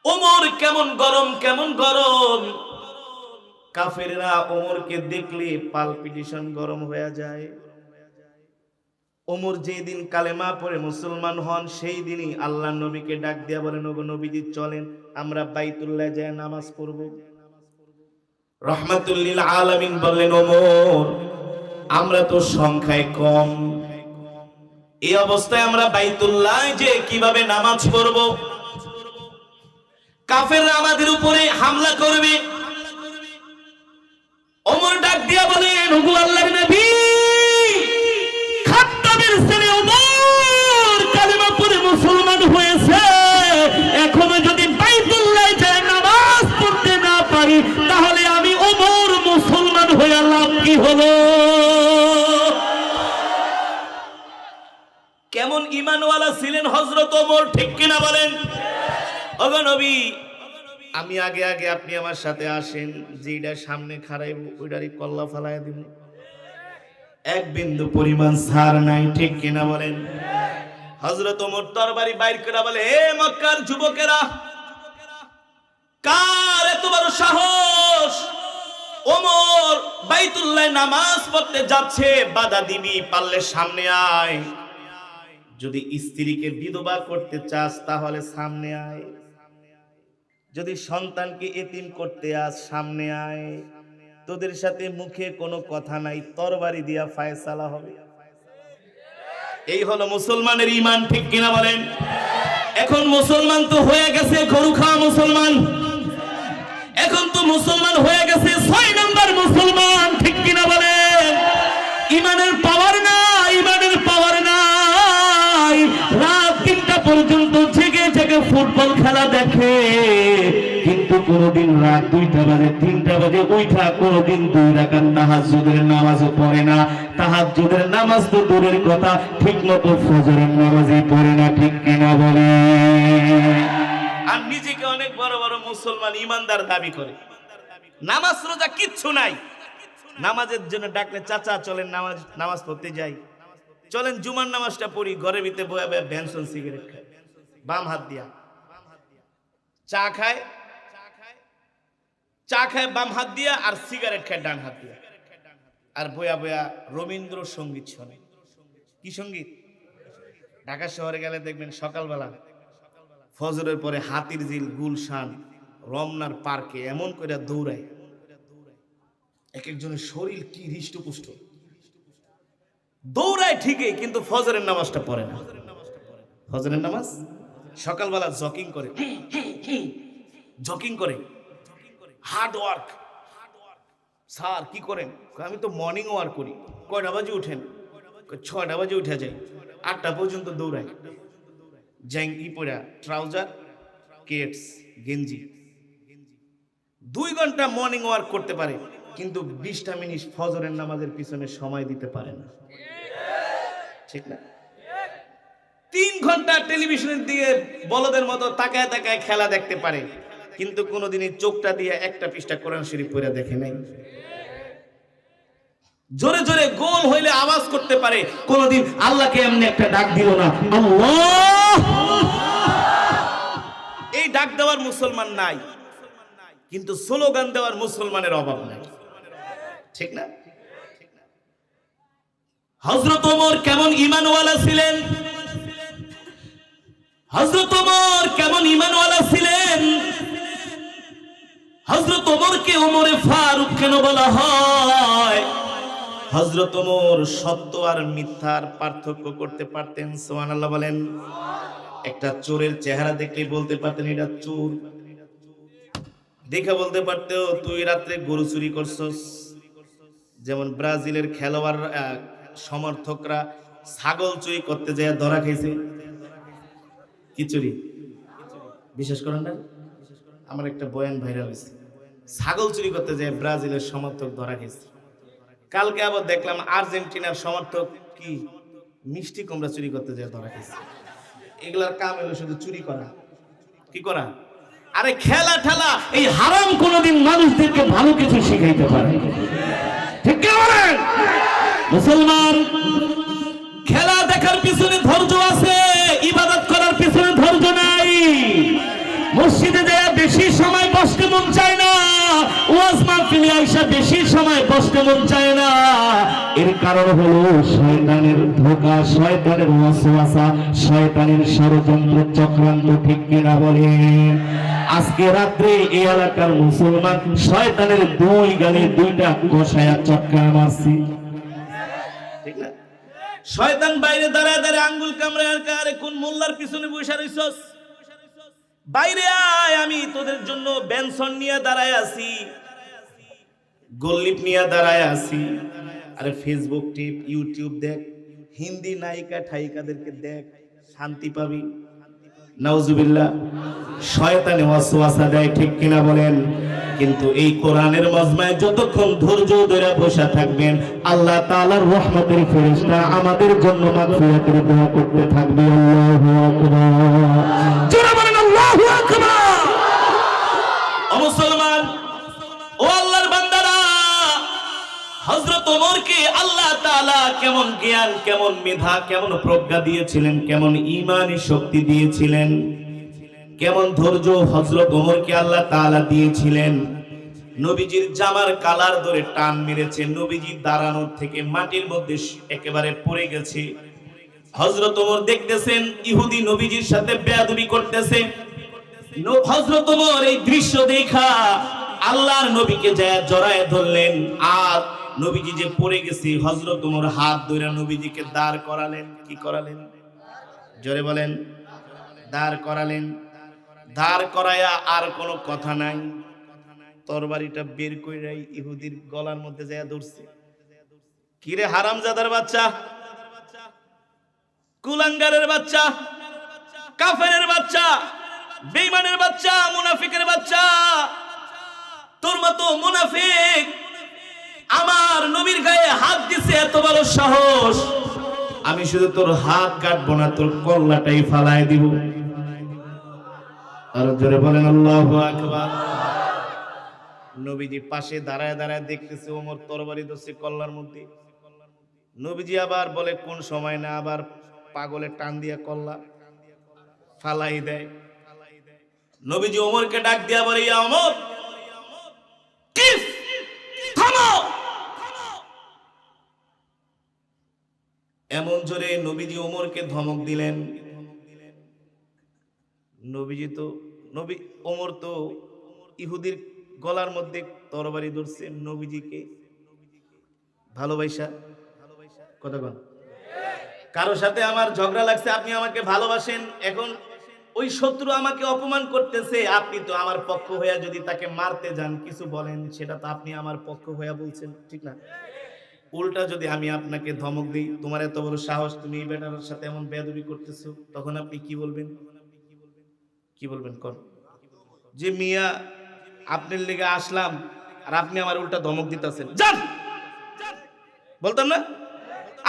ওমর কেমন গরম, কেমন গরম। কাফেররা ওমরকে দেখলে পালপিটেশন গরম হয়ে যায়। ওমর যেই দিন কালেমা পড়ে মুসলমান হন, সেই দিনই আল্লাহর নবীকে ডাক দিয়া বলেন, ওগো নবীজি চলেন আমরা বাইতুল্লাহ যায় নামাজ পড়ব। রাহমাতুল লিল আলামিন বললেন, ওমর আমরা তো সংখ্যায় কম, এই অবস্থায় আমরা বাইতুল্লাহ যে কিভাবে নামাজ পড়ব? কাফেররা আমাদের উপরে হামলা করবে। ওমর ডাক দিয়া বলেন, ওগো আল্লাহর নবী, খাত্তাবের ছেলে ওমর কালেমা পড়ে মুসলমান হয়েছে, এখনো যদি বাইতুল্লাহ যায় নামাজ পড়তে না পারি, তাহলে আমি ওমর মুসলমান হয়ে লাভ কি হলো? কেমন ঈমানওয়ালা ছিলেন হযরত ওমর, ঠিক কিনা বলেন? ওগো নবী, আমি আগে আগে, আপনি আমার সাথে আসেন, যেটা সামনে খাড়াইব ওইটারই কল্লা ফালাইয়া দিব, এক বিন্দু পরিমাণ ছাড় নাই, ঠিক কিনা বলেন? হযরত ওমর তরবারি বাইর করে বলে, হে মক্কার যুবকেরা, কার এত বড় সাহস? ওমর বাইতুল্লাহ নামাজ পড়তে যাচ্ছে, বাধা দিবি? পারলে সামনে আয়। যদি স্ত্রীকে বিধবা করতে চাস তাহলে সামনে আয়। যদি সন্তানকে এতিম করতে আস সামনে আয়। তোদের সাথে মুখে কোনো কথা নাই, তরবারি দিয়া ফায়সালা হবে। এই হলো মুসলমানের ঈমান, ঠিক কিনা বলেন? এখন মুসলমান তো হয়ে গেছে গরু খাওয়া মুসলমান, এখন তো মুসলমান হয়ে গেছে 6 নম্বর মুসলমান, ঠিক কিনা বলেন? ঈমানের পাওয়ার না, ঈমানের পাওয়ার নাই। রাত 3টা পর্যন্ত জেগে জেগে ফুটবল খেলা দেখে, কিন্তু কোনদিন রাত 2টা বাজে 3টা বাজে উঠা কোনদিন 2 রাকাত তাহাজ্জুদের নামাজও পড়ে না। তাহাজ্জুদের নামাজ তো দূরের কথা, ঠিক মতো ফজরের নামাজই পড়ে না, ঠিক কিনা বলে? আর নিজেকে অনেক বড় বড় মুসলমান ইমানদার দাবি করে। নামাজ রোজা কিচ্ছু নাই। নামাজের জন্য ডাকলে, চাচা চলেন নামাজ পড়তে যাই, চলেন জুমার নামাজটা পড়ি, ঘরের ভিতরে বয়ে বয়ে ভ্যানসন সিগারেট খায় বাম হাত দিয়া, চা খায় বাম হাত দিয়া, আর সিগারেট খায় ডান হাত দিয়া, আর বয়া বয়া রবীন্দ্র সঙ্গীত শোনে। কি সঙ্গীত? ঢাকা শহরে গেলে দেখবেন সকালবেলা ফজরের পরে হাতির ঝিল, গুলশান, রমনার পার্কে এমন করে দৌড়ায়, এক একজনের শরীর কি হৃষ্টপুষ্ট, দৌড়ায় ঠিকই, কিন্তু ফজরের নামাজটা পড়ে না। ফজরের নামাজ সকালবেলা জগিং করে, হার্ড ওয়ার্ক। স্যার কি করেন? আমি তো মর্নিং ওয়ার্ক করি। কয়টা বাজে উঠেন? 6টা বাজে উঠে যাই, 8টা পর্যন্ত দৌড়াই, জ্যাঙ্কি পরা, ট্রাউজার, কেটস, গেঞ্জি। 2 ঘন্টা মর্নিং ওয়ার্ক করতে পারে, কিন্তু 20টা মিনিট ফজরের নামাজের পিছনে সময় দিতে পারে না, ঠিক না? 3 ঘন্টা টেলিভিশনের দিকে বলদের মতো তাকায় তাকায় খেলা দেখতে পারে, কিন্তু কোনোদিনই চোখটা দিয়ে একটা পৃষ্ঠা কোরআন শরীফ পড়ে দেখে নাই। জোরে জোরে গোল হইলে আওয়াজ করতে পারে, কোনোদিন আল্লাহকে এমনি একটা ডাক দিল না, আল্লাহ। অনেকেই ডাক দেওয়ার মুসলমান নাই, কিন্তু স্লোগান দেওয়ার মুসলমানের অভাব নাই, ঠিক না? হযরত ওমর কেমন ঈমানওয়ালা ছিলেন, হযরত ওমর কেমন ঈমানওয়ালা ছিলেন। হযরত ওমরকে ওমরে ফারুক কেন বলা হয়? হযরত ওমর সত্য আর মিথ্যার পার্থক্য করতে পারতেন। সুবহানাল্লাহ বলেন। একটা চোরের চেহারা দেখলেই বলতে পারতেন এটা চোর, দেখে বলতে পারতো তুই রাত্রে গরু চুরি করছস। যেমন ব্রাজিলের খেলোয়াড় সমর্থকরা ছাগল চুরি করতে যায় ধরা খাইছে। কি চুরি বিশেষ করেন না? আমার একটা বয়ান ভাইরাল হয়েছে, ছাগল চুরি করতে যায় ব্রাজিলের সমর্থক ধরা খেয়েছে। কালকে আবার দেখলাম আর্জেন্টিনার সমর্থক কি মিষ্টি কুমড়া চুরি করতে যায় ধরা খেয়েছে। এগুলার কাম হলো শুধু চুরি করা। কি করা? আরে খেলা ঠেলা এই হারাম কোনোদিন মানুষদেরকে ভালো কিছু শিখাইতে পারে, ঠিক কি বলেন? মুসলমান খেলা দেখার পিছনে ধৈর্য আছে, ইবাদত করার পিছনে ধৈর্য নাই। মসজিদে যায় বেশি সময় বসতে মন চায় না, ওয়াজ মাহফিলে আইসা বেশি সময় বসতে মন চায় না। এর কারণ হলো শয়তানের ধোঁকা, শয়তানের ওয়াসওয়াসা, শয়তানের ষড়যন্ত্র চক্রান্ত, ঠিক কিনা বলেন? আজকে রাত্রে এই এলাকার মুসলমান শয়তানের দুই গালে দুইটা কষায়া চক্রা মারছি, ঠিক না? শয়তান বাইরে দাঁড়ায় দাঁড়ায় আঙ্গুল কামড়ে আরে কোন মোল্লার পিছনে বসে রইছস, বাইরে আয়, আমি তোদের জন্য বেনসন নিয়ে দাঁড়ায় আছি, গোল্লিপ নিয়ে দাঁড়ায় আছি। আরে ফেসবুক টিপ, ইউটিউব দেখ, হিন্দি নায়িকা ঠাইকাদেরকে দেখ, শান্তি পাবি। নাউজুবিল্লাহ। শয়তানে ওয়াসওয়াসা দেয়, ঠিক কিনা বলেন? কিন্তু এই কোরআনের মজমায় যতক্ষণ ধৈর্য ধরে বসে থাকবেন, আল্লাহ তাআলার রহমতের ফেরেশতা আমাদের জন্য মাগফিরাতের দোয়া করতে থাকবে। আল্লাহু আকবার, জোরে বলেন আল্লাহু আকবার। ও মুসলমান, ও আল্লাহর বান্দারা, হযরত ওমরকে আল্লাহ তাআলা কেমন জ্ঞান, কেমন মেধা, কেমন প্রজ্ঞা দিয়েছিলেন, কেমন ঈমানি শক্তি দিয়েছিলেন, কেমন ধৈর্য হযরত ওমরকে আল্লাহ তাআলা দিয়েছিলেন। নবীজির জামার কালার ধরে টান মেরেছে, নবীজি দাঁড়ানোর থেকে মাটির মধ্যে একেবারে পড়ে গেছে। হযরত ওমর দেখতেছেন ইহুদি নবীজির সাথে বেয়াদবি করতেছে। হযরত ওমর এই দৃশ্য দেখা আল্লাহর নবীকে যায় জড়ায় ধরলেন, আর নবীজি যে পড়ে গেছে হযরত ওমর হাত ধরে নবীজিকে দাঁড় করালেন। কি করালেন? জোরে বলেন। দাঁড় করালেন। দাঁড় করায়া আর কোনো কথা নাই, তরবারিটা বের কইরাই ইহুদির গলার মধ্যে যায় ধরছে। কিরে হারামজাদার বাচ্চা, কুলাঙ্গারের বাচ্চা, কাফেরের বাচ্চা, বেঈমানের বাচ্চা, মুনাফিকের বাচ্চা, তোর মতো মুনাফিক আমার নবীর গায়ে হাত দিছে, এত বড় সাহস! আমি শুধু তোর হাত কাটবো না, তোর কল্লাটাই ফালায় দিব। আর জোরে বলেন আল্লাহু আকবার। নবীজি পাশে দাঁড়ায় দাঁড়ায় দেখতেছে ওমর তরবারি ধরছে কল্লার মধ্যে। নবীজি আবার বলে কোন সময় না আবার পাগলে টান দিয়া কল্লা ফালাই দেয়। নবীজি ওমরকে ডাক দিয়া বলে, ইয়া ওমর, কিফ, থামো! এমন জোরে নবীজি ওমরকে ধমক দিলেন। ওমর তো ইহুদির গলার মধ্যে তরবারি ধরছে, নবীজিকে ভালোবাসা। কথা বল। কারো সাথে আমার ঝগড়া লাগছে, আপনি আমাকে ভালোবাসেন, এখন ওই শত্রু আমাকে অপমান করতেছে, আপনি তো আমার পক্ষ হইয়া যদি তাকে মারতে যান, কিছু বলেন, সেটা তো আপনি আমার পক্ষ হইয়া বলছেন, ঠিক না? উল্টা যদি আমি আপনাকে ধমক দিই, তোমার এত বড় সাহস, তুমি এই বেটার সাথে এমন বেয়াদবি করতেছো, তখন আপনি কি বলবেন? কি বলবেন? কোন যে মিয়া আপনার লেগে আসলাম আর আপনি আমার উল্টা ধমক দিতেছেন, যান, বলতাম না?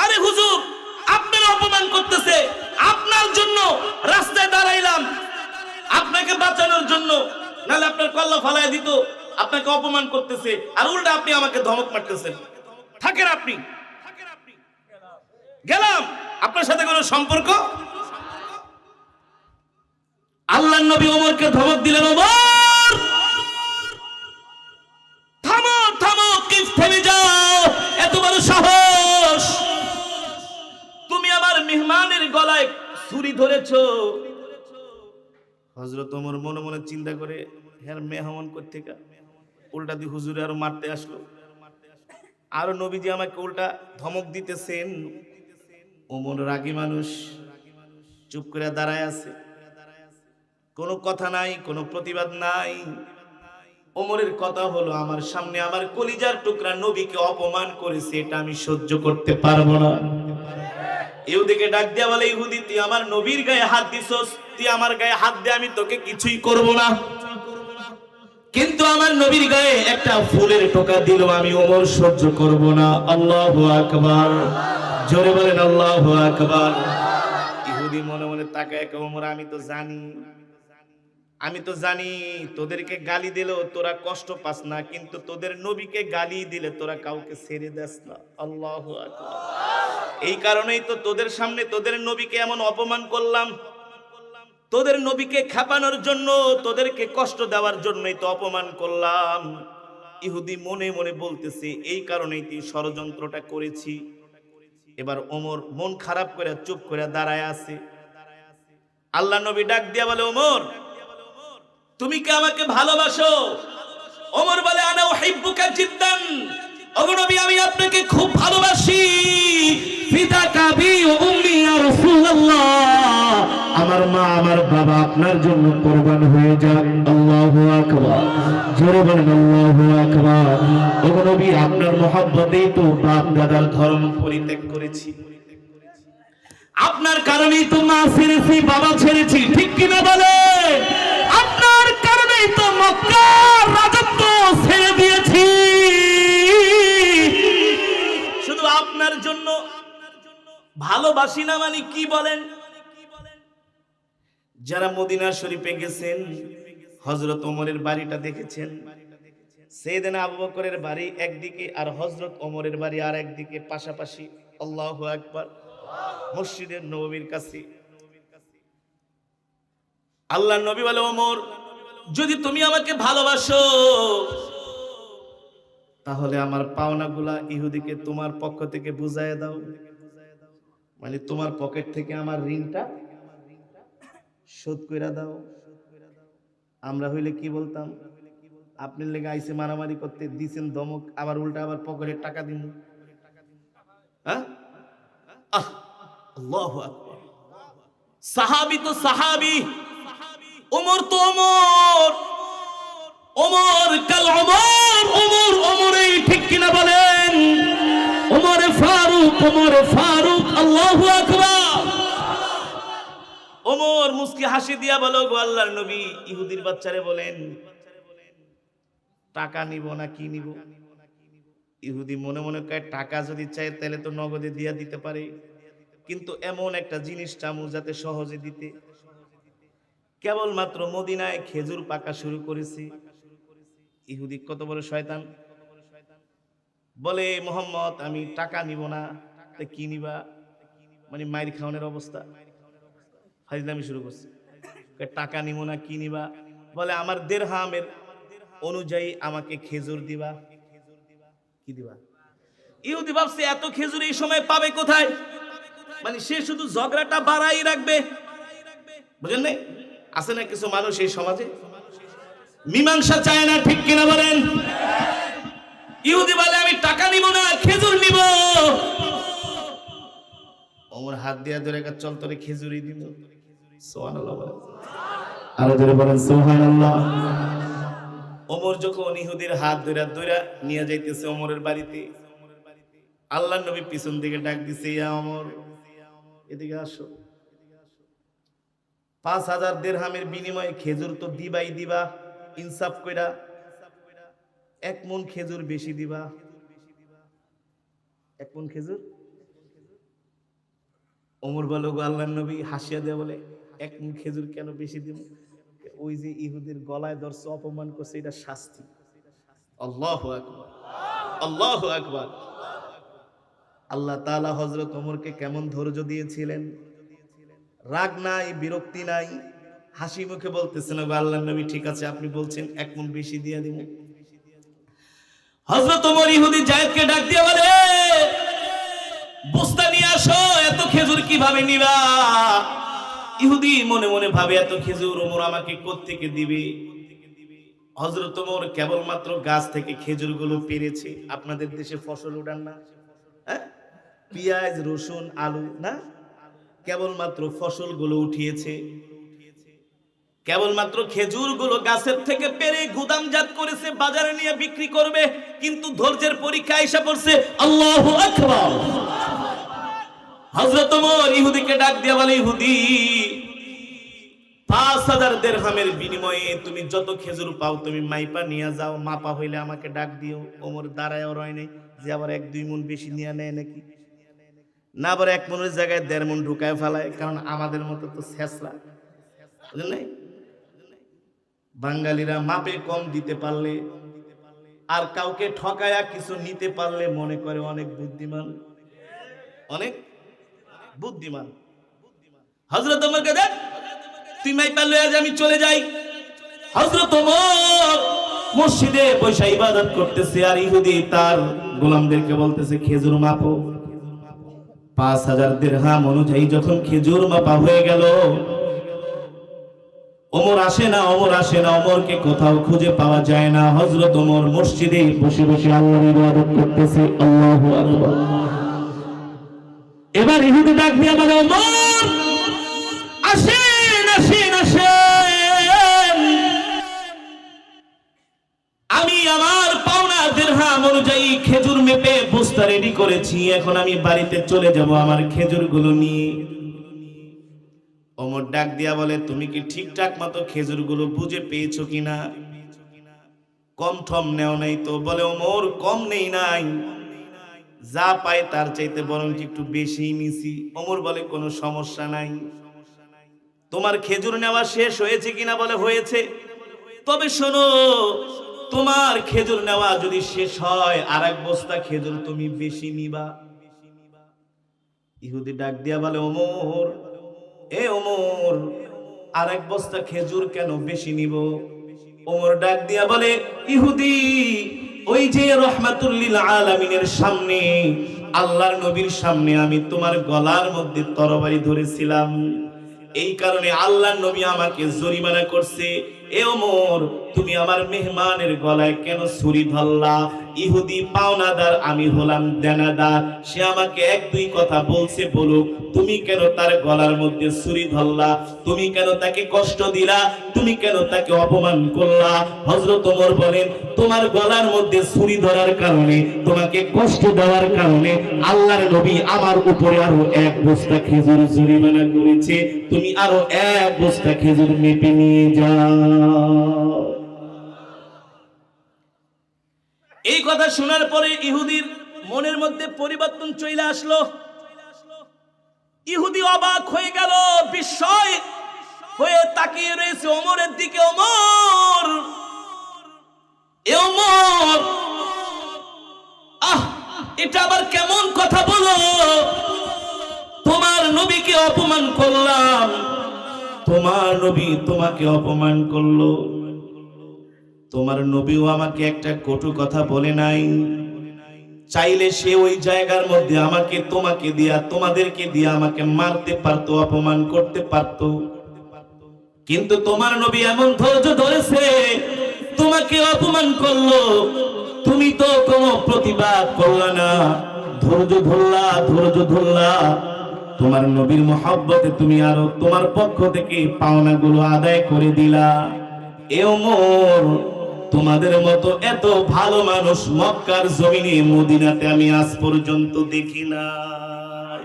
আরে হুজুর, আপনার অপমান করতেছে, আপনার জন্য রাস্তায় দাঁড়াইলাম, আপনাকে বাঁচানোর জন্য, নাহলে আপনার কল্লা ফালায় দিত, আপনাকে অপমান করতেছে, আর উল্টা আপনি আমাকে ধমক মারতেছেন। থাকেন আপনি, গেলাম, আপনার সাথে কোনো সম্পর্ক। আল্লাহ আল্লাহর নবী ওমরকে ধমক দিলেন, ওমর থামো থামো, কিফ থেমে যাও, এত বড় সাহস, তুমি আমার মেহমানের গলায় ছুরি ধরেছো। হযরত ওমর মনে মনে চিন্তা করে, হ্যাঁ মেহমান কোত্থেকে, উল্টা দিয়ে হুজুরে আরো মারতে আসলো, আরো নবীজি আমাকে উল্টা ধমক দিতেছেন। ওমর রাগী মানুষ, চুপ করে দাঁড়ায় আছে, কোনো কথা নাই, কোনো প্রতিবাদ নাই। ওমরের কথা হলো, আমার সামনে আমার কলিজার টুকরা নবীকে অপমান করেছে, এটা আমি সহ্য করতে পারবো না। ইহুদিকে ডাক দিয়া বলে, ইহুদি তুই আমার নবীর গায়ে হাত দিছস, তুই আমার গায়ে হাত দে, আমি তোকে কিছুই করব না, কিন্তু আমার নবীর গায়ে একটা ফুলের টোকা দিল, আমি ওমর সহ্য করব না। আল্লাহু আকবার, জোরে বলেন আল্লাহু আকবার। ইহুদি মনে মনে তাকায়, ওমর আমি তো জানি তোদেরকে গালি দিলেও তোরা কষ্ট পাস না, কিন্তু তোদের নবীকে গালি দিলে তোরা কাউকে ছেড়ে দেস না। আল্লাহু আকবার। এই কারণেই তো তোদের সামনে তোদের নবীকে এমন অপমান করলাম, তোদের নবীকে খেপানোর জন্য, তোদেরকে কষ্ট দেওয়ার জন্যই তো অপমান করলাম। ইহুদি মনে মনে বলতেছে, এই কারণেই তুই ষড়যন্ত্রটা করেছি। এবার ওমর মন খারাপ করে চুপ করে দাঁড়ায় আছে। আল্লাহ নবী ডাক দিয়া বলে, ওমর তুমি কি আমাকে ভালোবাসো? ওমর বলে, আনা উহিব্বুকা জিদ্দান, ওগো নবী আমি আপনাকে খুব ভালোবাসি। ফিদাকা বি উম্মি ইয়া রাসূলুল্লাহ, আমার মা আমার বাবা আপনার জন্য কুরবান হয়ে যাক। আল্লাহু আকবার, জোরে বলেন আল্লাহু আকবার। ওগো নবী আপনার মহব্বতেই তো বাপ দাদার ধর্ম পরিত্যাগ করেছি, আপনার কারণেই তো মা ছেড়েছি, বাবা ছেড়েছি, ঠিক কিনা বলে? আপনার কারণেই তো মক্কার রাজত্ব ছেড়ে দিয়েছি, শুধু আপনার জন্য। ভালোবাসি না মানে কি বলেন? যারা মদিনা শরীফে গেছেন, হযরত ওমরের বাড়িটা দেখেছেন। সাইয়েদনা আবু বকরের বাড়ি একদিকে আর হযরত ওমরের বাড়ি আর একদিকে, পাশাপাশি। আল্লাহু আকবার। মসজিদের নববীর কাছে আল্লাহর নবী বলে, ওমর যদি তুমি আমাকে ভালোবাসো তাহলে আমার পাওনাগুলা ইহুদিকে তোমার পক্ষ থেকে বুঝায় দাও, মানে তোমার পকেট থেকে আমার ঋণটা শোধ কইরা দাও। আমরা হইলে কি বলতাম? আপনার লেগে আইসে মারামারি করতে, দিছেন ধমক, আবার উল্টা আবার পকেটের টাকা দিন। হ্যাঁ, আল্লাহু আকবার। সাহাবী তো সাহাবী, ওমর তো ওমর, ওমর কাল ওমর, ওমর ওমরই, ঠিক কিনা বলেন? ওমরে ফারুক, ওমরে ফারুক। আল্লাহু আকবার। ওমর মুস্কি হাসি দিয়া বলো, গো আল্লাহর নবী, ইহুদির বাচ্চারে বলেন টাকা নিব না কি নিব? ইহুদি মনে মনে কয়, টাকা যদি চায় তাহলে তো নগদে দিয়া দিতে পারে, কিন্তু এমন একটা জিনিস চামু যাতে সহজে দিতে। কেবলমাত্র মদিনায় খেজুর পাকা শুরু করেছি। ইহুদি কত বড় শয়তান, বলে মোহাম্মদ আমি টাকা নিব না, তা কি নিবা? মানে মাইর খাওয়ানোর অবস্থা, ফাজলামি শুরু করছে। টাকা নিব না কি নিবা? বলে আমার দিরহামের অনুযায়ী আমাকে খেজুর দিবা। কি দিবা? ইহুদি ভাবছে এত খেজুর এই সময় পাবে কোথায়, মানে সে শুধু ঝগড়াটা বাড়াই রাখবে, বুঝেন নাই? আছে না কিছু মানুষ এই সমাজে মীমাংসা চায় না, ঠিক কিনা বলেন? ইহুদি বলে আমি টাকা নিব না, খেজুর নিব। ওমর হাত দিয়া ধরে চল তোরে খেজুরই দিব। সুবহানাল্লাহ বলেন, আরো জোরে বলেন সুবহানাল্লাহ। ওমর যখন ইহুদির হাত ধরে ধরে নিয়ে যাইতেছে ওমরের বাড়িতে, আল্লাহর নবী পিছন দিকে ডাক দিছে, ইয়া ওমর এদিকে আসো। 5000 দিরহামের বিনিময়ে খেজুর তো দিবাই দিবা, ইনসাফ কইরা 1 মণ খেজুর বেশি দিবা। 1 মণ খেজুর। ওমর বলে, গো আল্লাহর নবী, হাসিয়া দেয়া বলে 1 মণ খেজুর কেন বেশি দিব? ওই যে ইহুদির গলায় ধরছে, অপমান করছে, এটা শাস্তি। আল্লাহু আকবার, আল্লাহু আকবার। আল্লাহ তাআলা হযরত ওমরকে কেমন ধৈর্য দিয়েছিলেন, রাগ নাই, বিরক্তি নাই, হাসি মুখে বলতেছেন, ওগো আল্লাহর নবী ঠিক আছে আপনি বলছেন 1 মণ বেশি দিয়ে দিব। হযরত ওমর ইহুদি জায়েদকে ডাক দিয়ে বলে, বস্তা নিয়ে আসো, এত খেজুর কিভাবে নিবা? ইহুদি মনে মনে ভাবে এত খেজুর ওমর আমাকে কোত্থেকে দিবে। হযরত ওমর কেবলমাত্র গাছ থেকে খেজুরগুলো পেরেছে। আপনাদের দেশে ফসল উঠান না, হ্যাঁ, পেঁয়াজ রসুন আলু না, কেবলমাত্র ফসলগুলো উঠিয়েছে, কেবলমাত্র খেজুরগুলো গাছের থেকে পেরে গুদামজাত করেছে, বাজারে নিয়ে বিক্রি করবে। কিন্তু ধৈর্যের পরীক্ষা এসে পড়ছে। আল্লাহু আকবার। হযরত ওমর ইহুদিকে ডাক দিয়ে বলে, ইহুদি 5000 দিরহামের বিনিময়ে তুমি যত খেজুর পাও তুমি মাইপা নিয়ে যাও, মাপা হইলে আমাকে ডাক দিও। ওমর দাঁড়ায় রয় নাই যে আবার 1-2 মণ বেশি নিয়ে নেয় নাকি, না আবার 1 মণের জায়গায় 1.5 মণ ঢুকায় ফেলায়। কারণ আমাদের মতো তো ছেঁচড়া, বুঝলেন নাই? বাঙালিরা মাপে কম দিতে পারলে আর কাউকে ঠকায়া কিছু নিতে পারলে মনে করে অনেক বুদ্ধিমান, অনেক বুদ্ধিমান। হযরত ওমরকে দেখ, তুই মাইপা লয়ে যা, আমি চলে যাই। হযরত ওমর মসজিদে বসে ইবাদত করতেছে আর ইহুদি তার গোলামদেরকে বলতেছে খেজুর মাপো। 5000 দিরহাম অনুযায়ী যখন খেজুর মাপা হয়ে গেল, ওমর আসে না, ওমর আসে না, ওমরকে কোথাও খুঁজে পাওয়া যায় না। হযরত ওমর মসজিদে বসে বসে আল্লাহর ইবাদত করতেছে। আল্লাহু আকবার। এবার ইহুদি ডাক দিয়ে বলে, ওমর আসেন আসেন আসেন, আমি আমার পাওনা দিরহাম অনুযায়ী খেজুর মেপে বস্তা রেডি করেছি, এখন আমি বাড়িতে চলে যাব আমার খেজুরগুলো নিয়ে। ওমর ডাক দিয়া বলে, তুমি কি ঠিকঠাক মতো খেজুরগুলো বুঝে পেয়েছো কিনা? কম ঠম নেও নাই তো? বলে, ওমর কম নেই নাই, যা পাই তার চাইতে বরং একটু বেশি নিছি। ওমর বলে, কোনো সমস্যা নাই। তোমার খেজুর নেওয়া শেষ হয়েছে কিনা? বলে, হয়েছে। তবে শোনো, তোমার খেজুর নেওয়া যদি শেষ হয় আর 1 বস্তা খেজুর তুমি বেশি নিবা। ইহুদি ডাক দিয়া বলে, ওমর এ ওমর, আর 1 বস্তা খেজুর কেন বেশি নিব? ওমর ডাক দিয়া বলে, ইহুদি ওই যে রাহমাতুল লিল আলামিনের সামনে, আল্লাহর নবীর সামনে আমি তোমার গলার মধ্যে তরবারি ধরেছিলাম, এই কারণে আল্লাহর নবী আমাকে জরিমানা করছে। এ ওমর, তুমি আমার মেহমানের গলায় কেন ছুরি ধরলা? ইহুদি পাওনাদার, আমি হলাম দেনাদার। সে আমাকে 1-2 কথা বলছে, বলুক, তুমি কেন তার গলার মধ্যে ছুরি ধরলা? তুমি কেন তাকে কষ্ট দিলা? তুমি কেন তাকে অপমান করলা? হযরত ওমর বলেন, তোমার গলার মধ্যে ছুরি ধরার কারণে, তোমাকে কষ্ট দেওয়ার কারণে আল্লাহর নবী আমার উপরে আরো 1 বস্তা খেজুর জরিমানা করেছে। তুমি আরো 1 বস্তা খেজুর মেপে নিয়ে যাও। এই কথা শোনার পরে ইহুদির মনের মধ্যে পরিবর্তন চলে আসলো। ইহুদি অবাক হয়ে গেল, বিস্ময় হয়ে তাকিয়ে রয়েছে ওমরের দিকে। ওমর, এ ওমর, এটা আবার কেমন কথা বলো? তোমার নবীকে অপমান করলাম, তোমার নবী তোমাকে অপমান করলো, তোমার নবীও আমাকে একটা কটু কথা বলে নাই। চাইলে সে ওই জায়গার মধ্যে আমাকে, তোমাকে দিয়া, তোমাদেরকে দিয়া আমাকে মারতে পারতো, অপমান করতে পারতো, কিন্তু তোমার নবী এমন ধৈর্য ধরেছে, তোমাকে অপমান করলো, তুমি তো কোনো প্রতিবাদ করলা না, ধৈর্য ধরলা, ধৈর্য ধরলা। তোমার নবীর মহব্বতে তুমি আরো তোমার পক্ষ থেকে পাওনাগুলো আদায় করে দিলা। এ ওমর, তোমাদের মতো এত ভালো মানুষ মক্কার জমিনে, মদিনাতে আমি আজ পর্যন্ত দেখি নাই।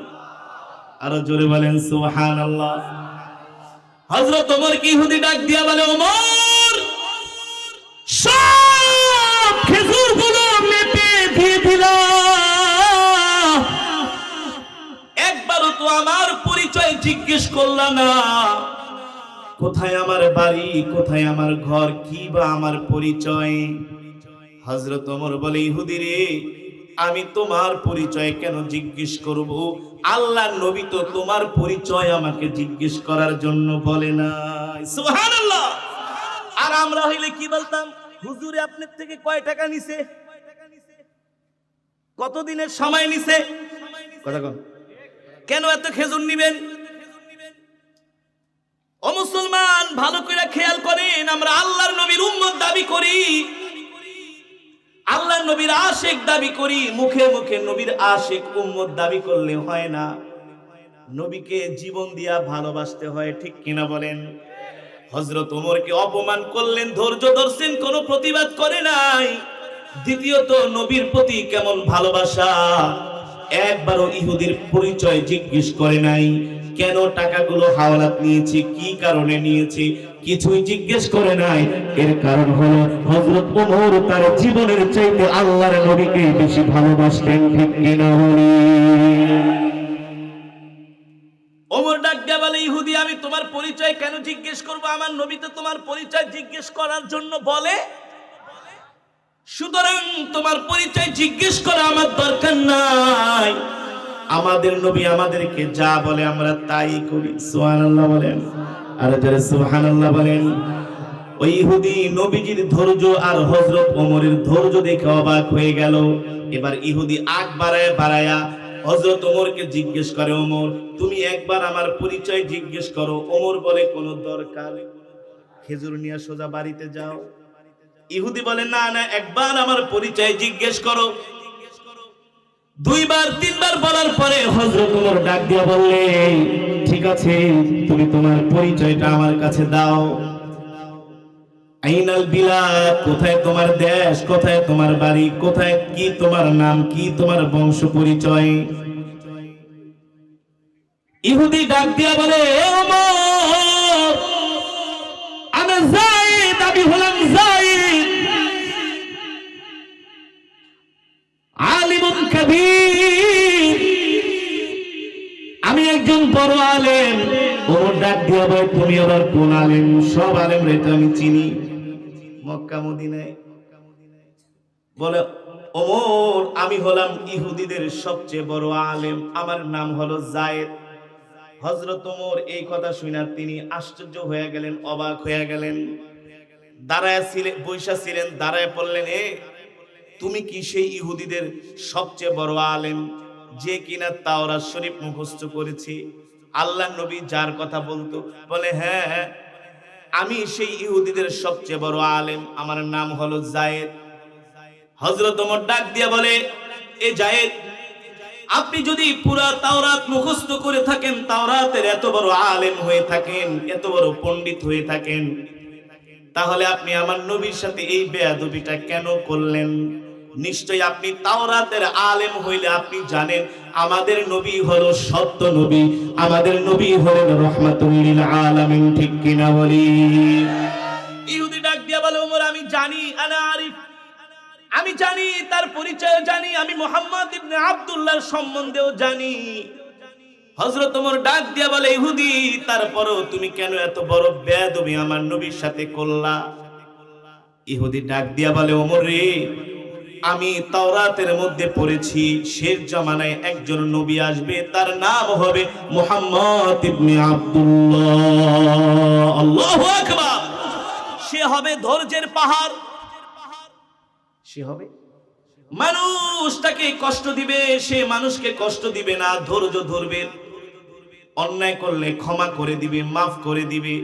আরো জোরে বলেন সুবহানাল্লাহ। হযরত ওমর কি ইহুদি ডাক দিয়া বলে, ওমর সব খেজুরগুলো মেপে দিয়ে দিলা, একবারও তো আমার পরিচয় জিজ্ঞেস করলা না। কোথায় আমার বাড়ি, কোথায় আমার ঘর, কি বা আমার পরিচয়? হযরত ওমর বলে, ইহুদি রে, আমি তোমার পরিচয় কেন জিজ্ঞেস করব? আল্লাহর নবী তো তোমার পরিচয় আমাকে জিজ্ঞেস করার জন্য বলে নাই। নাই। সুবহানাল্লাহ। আর আমরা হইলে কি বলতাম? হুজুরে আপনার থেকে কয় টাকা নিছে, কতদিনের সময় নিছে, কথা কন, কেন এত খেজুর নিবেন? ও মুসলমান, ভালো করে খেয়াল করেন, আমরা আল্লাহর নবীর উম্মত দাবি করি, আল্লাহর নবীর আশিক দাবি করি, মুখে মুখে নবীর আশিক উম্মত দাবি করলে হয় না, নবীকে জীবন দিয়া ভালোবাসতে হয়, ঠিক কিনা বলেন? হযরত ওমরকে অপমান করলেন, ধৈর্য ধরছেন, কোনো প্রতিবাদ করে নাই। দ্বিতীয়ত, নবীর প্রতি কেমন ভালোবাসা, একবারও ইহুদির পরিচয় জিজ্ঞেস করে নাই। কেন টাকাগুলো হাওলাত নিয়েছি, কি কারণে নিয়েছি, কিছুই জিজ্ঞেস করে নাই। এর কারণ হলো হযরত ওমর তার জীবনের চাইতে আল্লাহর নবীকে বেশি ভালোবাসতেন, ঠিক কিনা বলি? ওমর ডাক দিয়া বলে, ইহুদি, আমি তোমার পরিচয় কেন জিজ্ঞেস করব? আমার নবী তো তোমার পরিচয় জিজ্ঞেস করার জন্য বলে, সুতরাং তোমার পরিচয় জিজ্ঞেস করা আমার দরকার নাই। আমাদের নবী আমাদেরকে যা বলে আমরা তাই করি। সুবহানাল্লাহ বলেন, আর যারা সুবহানাল্লাহ বলেন। ওই ইহুদি নবীজির ধৈর্য আর হযরত ওমরের ধৈর্য দেখে অবাক হয়ে গেল। এবার ইহুদি আগ বাড়ায়া হযরত ওমরকে জিজ্ঞেস করে, ওমর, তুমি একবার আমার পরিচয় জিজ্ঞেস করো। ওমর বলে, কোনো দরকার, খেজুর নিয়ে সোজা বাড়িতে যাও। ইহুদি বলে, না না, একবার আমার পরিচয় জিজ্ঞেস করো। দুইবার তিনবার বলার পরে হযরত ওমর ডাক দিয়া বললে, ঠিক আছে, তুমি তোমার পরিচয়টা আমার কাছে দাও। আইনাল বিলাদ, কোথায় তোমার দেশ, কোথায় তোমার বাড়ি, কোথায়, কি তোমার নাম, কি তোমার বংশ পরিচয়? ইহুদি ডাক দিয়া বলে, ওমর, আমি যায়েদ, আমি হলাম যায়েদ, আলিমুন কবীর, আমি একজন বড় আলেম। ওমর ডাক দিয়া বলে, তুমি আবার কোন আলেম? সব আলেম রে তো আমি চিনি, মক্কা মদিনায়। বলে, ওমর, আমি হলাম ইহুদিদের সবচেয়ে বড় আলেম, আমার নাম হলো যায়েদ। হযরত ওমর এই কথা শুনে তিনি আশ্চর্য হয়ে গেলেন, অবাক হয়ে গেলেন। দাঁড়ায় ছিলেন, বৈশা ছিলেন, দাঁড়ায় পড়লেন, তুমি কি সেই ইহুদিদের সবচেয়ে বড় আলেম, যে কিনা তাওরাত শরীফ মুখস্থ করেছে, আল্লাহর নবী যার কথা বলতো? বলে, হ্যাঁ, আমি সেই ইহুদিদের সবচেয়ে বড় আলেম, আমার নাম হলো যায়েদ। হযরত ওমর ডাক দিয়া বলে, এ যায়েদ, আপনি যদি পুরা তাওরাত মুখস্থ করে থাকেন, তাওরাতের এত বড় আলেম হয়ে থাকেন, এত বড় পণ্ডিত হয়ে থাকেন, তাহলে আপনি আমার নবীর সাথে এই বেয়াদবিটা কেন করলেন? নিশ্চয়ই আপনি তাওরাতের আলেম হইলে আপনি জানেন আমাদের নবী হলো সত্য নবী, আমাদের নবী হলেন রাহমাতুল লিল আলামিন, ঠিক কিনা বলি? ইহুদি ডাক দিয়া বলে, ওমর, আমি জানি, আনা আরিফ, আমি জানি, তার পরিচয় জানি, আমি মুহাম্মদ ইবনে আব্দুল্লাহর সম্বন্ধেও জানি। হযরত ওমর ডাক দিয়া বলে, ইহুদি, তারপরও তুমি কেন এত বড় বেয়াদবি আমার নবীর সাথে করলা? ইহুদি ডাক দিয়া বলে, ওমর রে, আমি তাওরাতের মধ্যে পড়েছি শেষ জামানায় একজন নবী আসবে, তার নাম হবে মুহাম্মদ ইবনে আব্দুল্লাহ। আল্লাহু আকবার। সে হবে ধৈর্যের পাহাড়, সে হবে, মানুষটাকে কষ্ট দিবে, সে মানুষকে কষ্ট দিবে না, ধৈর্য ধরবে, অন্যায় করলে ক্ষমা করে দিবে, মাফ করে দিবে।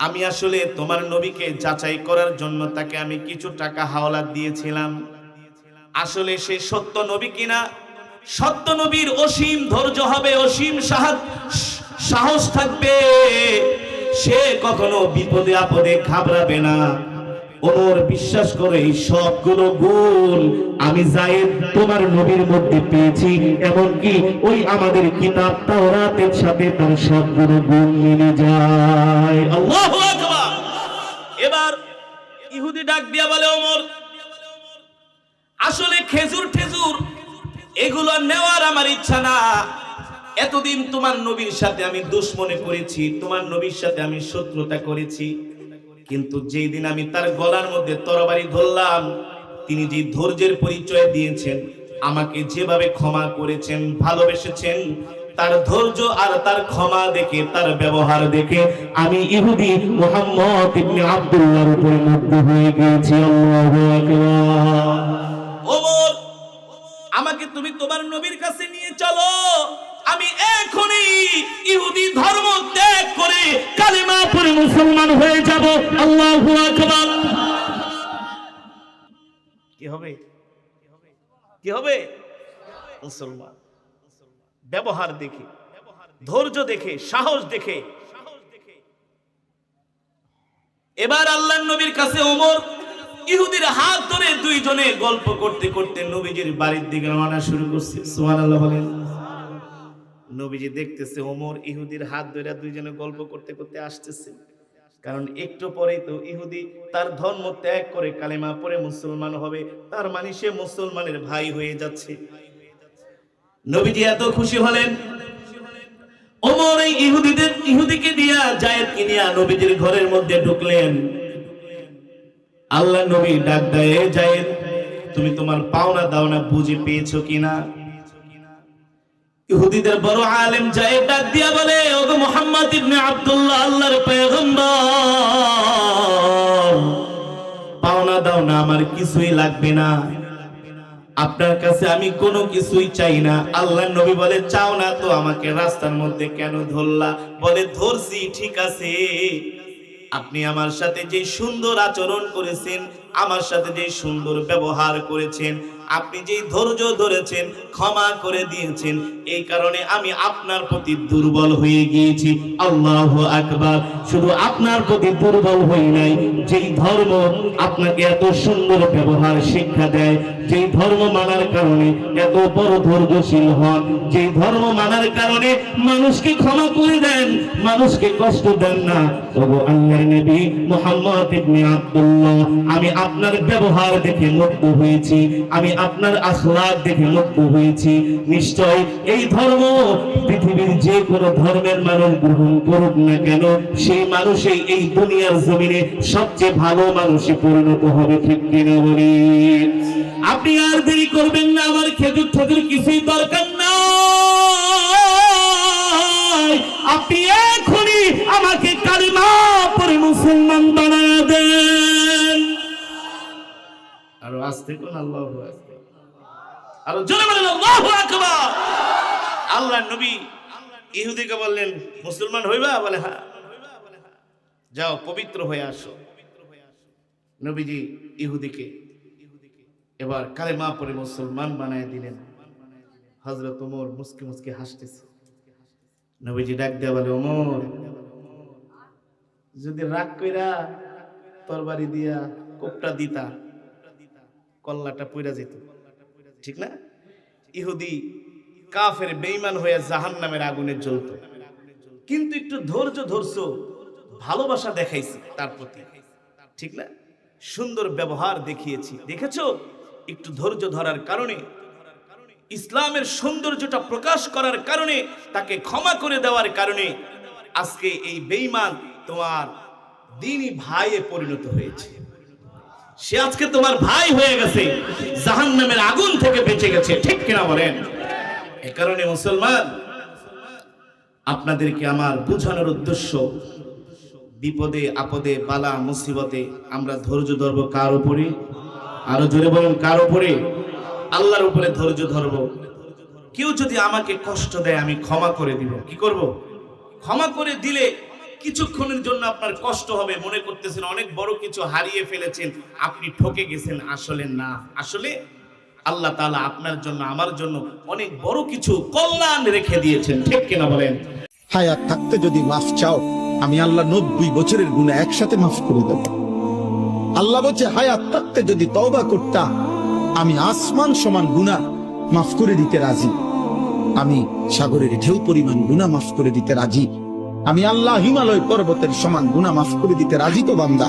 আমি আসলে তোমার নবীকে যাচাই করার জন্য তাকে আমি কিছু টাকা হাওলাত দিয়েছিলাম। আসলে সে সত্য নবী কিনা? সত্য নবীর অসীম ধৈর্য হবে, অসীম সাহস থাকবে, সে কখনো বিপদে আপদে ঘাবড়াবে না। ওমর বিশ্বাস করে এই সবগুলো গুণ আমি যায়েদ তোমার নবীর মধ্যে পেয়েছি, এমনকি ওই আমাদের কিতাব তাওরাতের সাথে তার সবগুলো গুণ মিলে যায়। আল্লাহু আকবার। এবার ইহুদি ডাক দিয়া বলে, ওমর, আসলে খেজুর ঠেজুর এগুলো নেওয়ার আমার ইচ্ছা না। এতদিন তোমার নবীর সাথে আমি দুশমনি করেছি, তোমার নবীর সাথে আমি শত্রুতা করেছি, কিন্তু যেই দিন আমি তার গলার মধ্যে তরবারি ধরলাম, তিনি যে ধৈর্যের পরিচয় দিয়েছেন, আমাকে যেভাবে ক্ষমা করেছেন, ভালোবেসেছেন, তার ধৈর্য আর তার ক্ষমা দেখে, তার ব্যবহার দেখে আমি ইহুদি মুহাম্মদ ইবনে আব্দুল্লাহর উপরে মুগ্ধ হয়ে গিয়েছি। আল্লাহু আকবার। ওমর, আমাকে তুমি তোমার নবীর কাছে নিয়ে চলো, আমি এখনই ইহুদি ধর্ম ত্যাগ করে কালেমা পড়ে মুসলমান হয়ে যাব। আল্লাহু আকবার। কি হবে? কি হবে? মুসলমান। ব্যবহার দেখে, ধৈর্য দেখে, সাহস দেখে। এবার আল্লাহর নবীর কাছে ওমর ইহুদির হাত ধরে দুইজনে গল্প করতে করতে নবীজির বাড়ির দিকে রওনা শুরু করছে। সুবহানাল্লাহ বলেন। নবীজি দেখতেছে ওমর ইহুদির হাত ধরে দুইজনে গল্প করতে করতে আসতেছে, কারণ একটু পরেই তো ইহুদি তার ধর্ম ত্যাগ করে কালেমা পড়ে মুসলমান হবে, তার মানে সে মুসলমানের ভাই হয়ে যাচ্ছে। নবীজি এত খুশি হলেন, ওমর এই ইহুদিকে দিয়া যায়েদকে নিয়ে নবীজির ঘরের মধ্যে ঢুকলেন। আল্লাহ নবী ডাক দেয়, যায়েদ তুমি তোমার পাওনা দাওনা বুঝে পেয়েছো কিনা? ইহুদিদের বড় আলেম যায়েদ ডাক দিয়া বলে, ওগো মুহাম্মদ ইবনে আব্দুল্লাহ, আল্লাহর পয়গম্বর, পাওনা দাওনা আমার কিছুই লাগবে না, আপনার কাছে আমি কোনো কিছুই চাই না। আল্লাহর নবী বলে, চাও না তো আমাকে রাস্তার মধ্যে কেন ধরলা? বলে, ধরছি ঠিক আছে, আপনি আমার সাথে যে সুন্দর আচরণ করেছেন, আমার সাথে যে সুন্দর ব্যবহার করেছেন, আপনি যে ধৈর্য ধরেছেন, ক্ষমা করে দিয়েছেন, এই কারণে আমি আপনার প্রতি দুর্বল হয়ে গিয়েছি। আল্লাহু আকবার। শুধু আপনার প্রতি দুর্বল হই নাই, যেই ধর্ম আপনাকে এত সুন্দর ব্যবহার শিক্ষা দেয়, যেই ধর্ম মানার কারণে এত বড় ধৈর্যশীল হন, যেই ধর্ম মানার কারণে মানুষকে ক্ষমা করে দেন, মানুষকে কষ্ট দেন না, ওগো আল্লাহর নবী মুহাম্মদ ইবনে আব্দুল্লাহ, আমি আপনার ব্যবহার দেখে মুগ্ধ হয়েছি, আমি আপনার আখলাক দেখে মুগ্ধ হয়েছি। নিশ্চয় এই ধর্ম পৃথিবীর যে কোনো ধর্মের মানুষ গ্রহণ করুক না কেন, সেই মানুষই এই দুনিয়ার জমিনে সবচেয়ে ভালো মানুষে পরিণত হবে। ঠিক কিনা বলি? আপনি আর দেরি করবেন না, আমার খেজুর ঠেজুর কিছুই দরকার নাই, আপনি এখনই আমাকে কালিমা পড়ে মুসলমান বানায় দেন। আরো আস্তে কোন আল্লাহু আকবার, আরো জোরে বলেন আল্লাহু আকবার। আল্লাহর নবী ইহুদিকে বললেন, মুসলমান হইবা? বলে হ্যাঁ। যাও পবিত্র হয়ে আসো। নবীজি ইহুদিকে এবার কালেমা পড়ে মুসলমান বানায় দিলেন। হযরত ওমর মুস্কি মুস্কি হাসতেছে। নবীজি ডাক দেয়া বলে, ওমর, যদি রাগ কইরা তরবারি দিয়া কোপটা দিতা, কল্লাটা পুইরা যেত, ঠিক না? ইহুদি কাফের বেঈমান হয়ে জাহান্নামের আগুনে জ্বলত, কিন্তু একটু ধৈর্য ধরছো, ভালোবাসা দেখাইছি তার প্রতি, ঠিক না? সুন্দর ব্যবহার দেখিয়েছি, দেখেছো? একটু ধৈর্য ধরার কারণে, ইসলামের সৌন্দর্যটা প্রকাশ করার কারণে, তাকে ক্ষমা করে দেওয়ার কারণে আজকে এই বেঈমান তোমার দ্বীনি ভাইয়ে পরিণত হয়েছে। সে আজকে তোমার ভাই হয়ে গেছে, জাহান্নামের আগুন থেকে বেঁচে গেছে। ঠিক কিনা বলেন? এই কারণে মুসলমান, আপনাদেরকে আমার বোঝানোর উদ্দেশ্য, বিপদে আপদে বালা মুসিবতে আমরা ধৈর্য ধরবো কার উপরে? আরো জোরে বলুন, কার উপরে? আল্লাহর উপরে ধৈর্য ধরবো। কেউ যদি আমাকে কষ্ট দেয়, আমি ক্ষমা করে দিব। কি করব? ক্ষমা করে দিলে কিছুক্ষণের জন্য আপনার কষ্ট হবে, মনে করতেছেন অনেক বড় কিছু হারিয়ে ফেলেছেন, আপনি ঠকে গেছেন। আসলে না, আসলে আল্লাহ তাআলা আপনার জন্য, আমার জন্য অনেক বড় কিছু কল্যাণ রেখে দিয়েছেন। ঠিক কিনা বলেন? হায়াত থাকতে যদি মাফ চাও, আমি আল্লাহ 90 বছরের গুনাহ একসাথে মাফ করে দেব। আল্লাহ বলছে, হায়াত থাকতে যদি তওবা করতা, আমি আসমান সমান গুনাহ মাফ করে দিতে রাজি, আমি সাগরের ঢেউ পরিমাণ গুনাহ মাফ করে দিতে রাজি, আমি আল্লাহ হিমালয় পর্বতের সমান গুনাহ মাফ করে দিতে রাজি। তো বান্দা,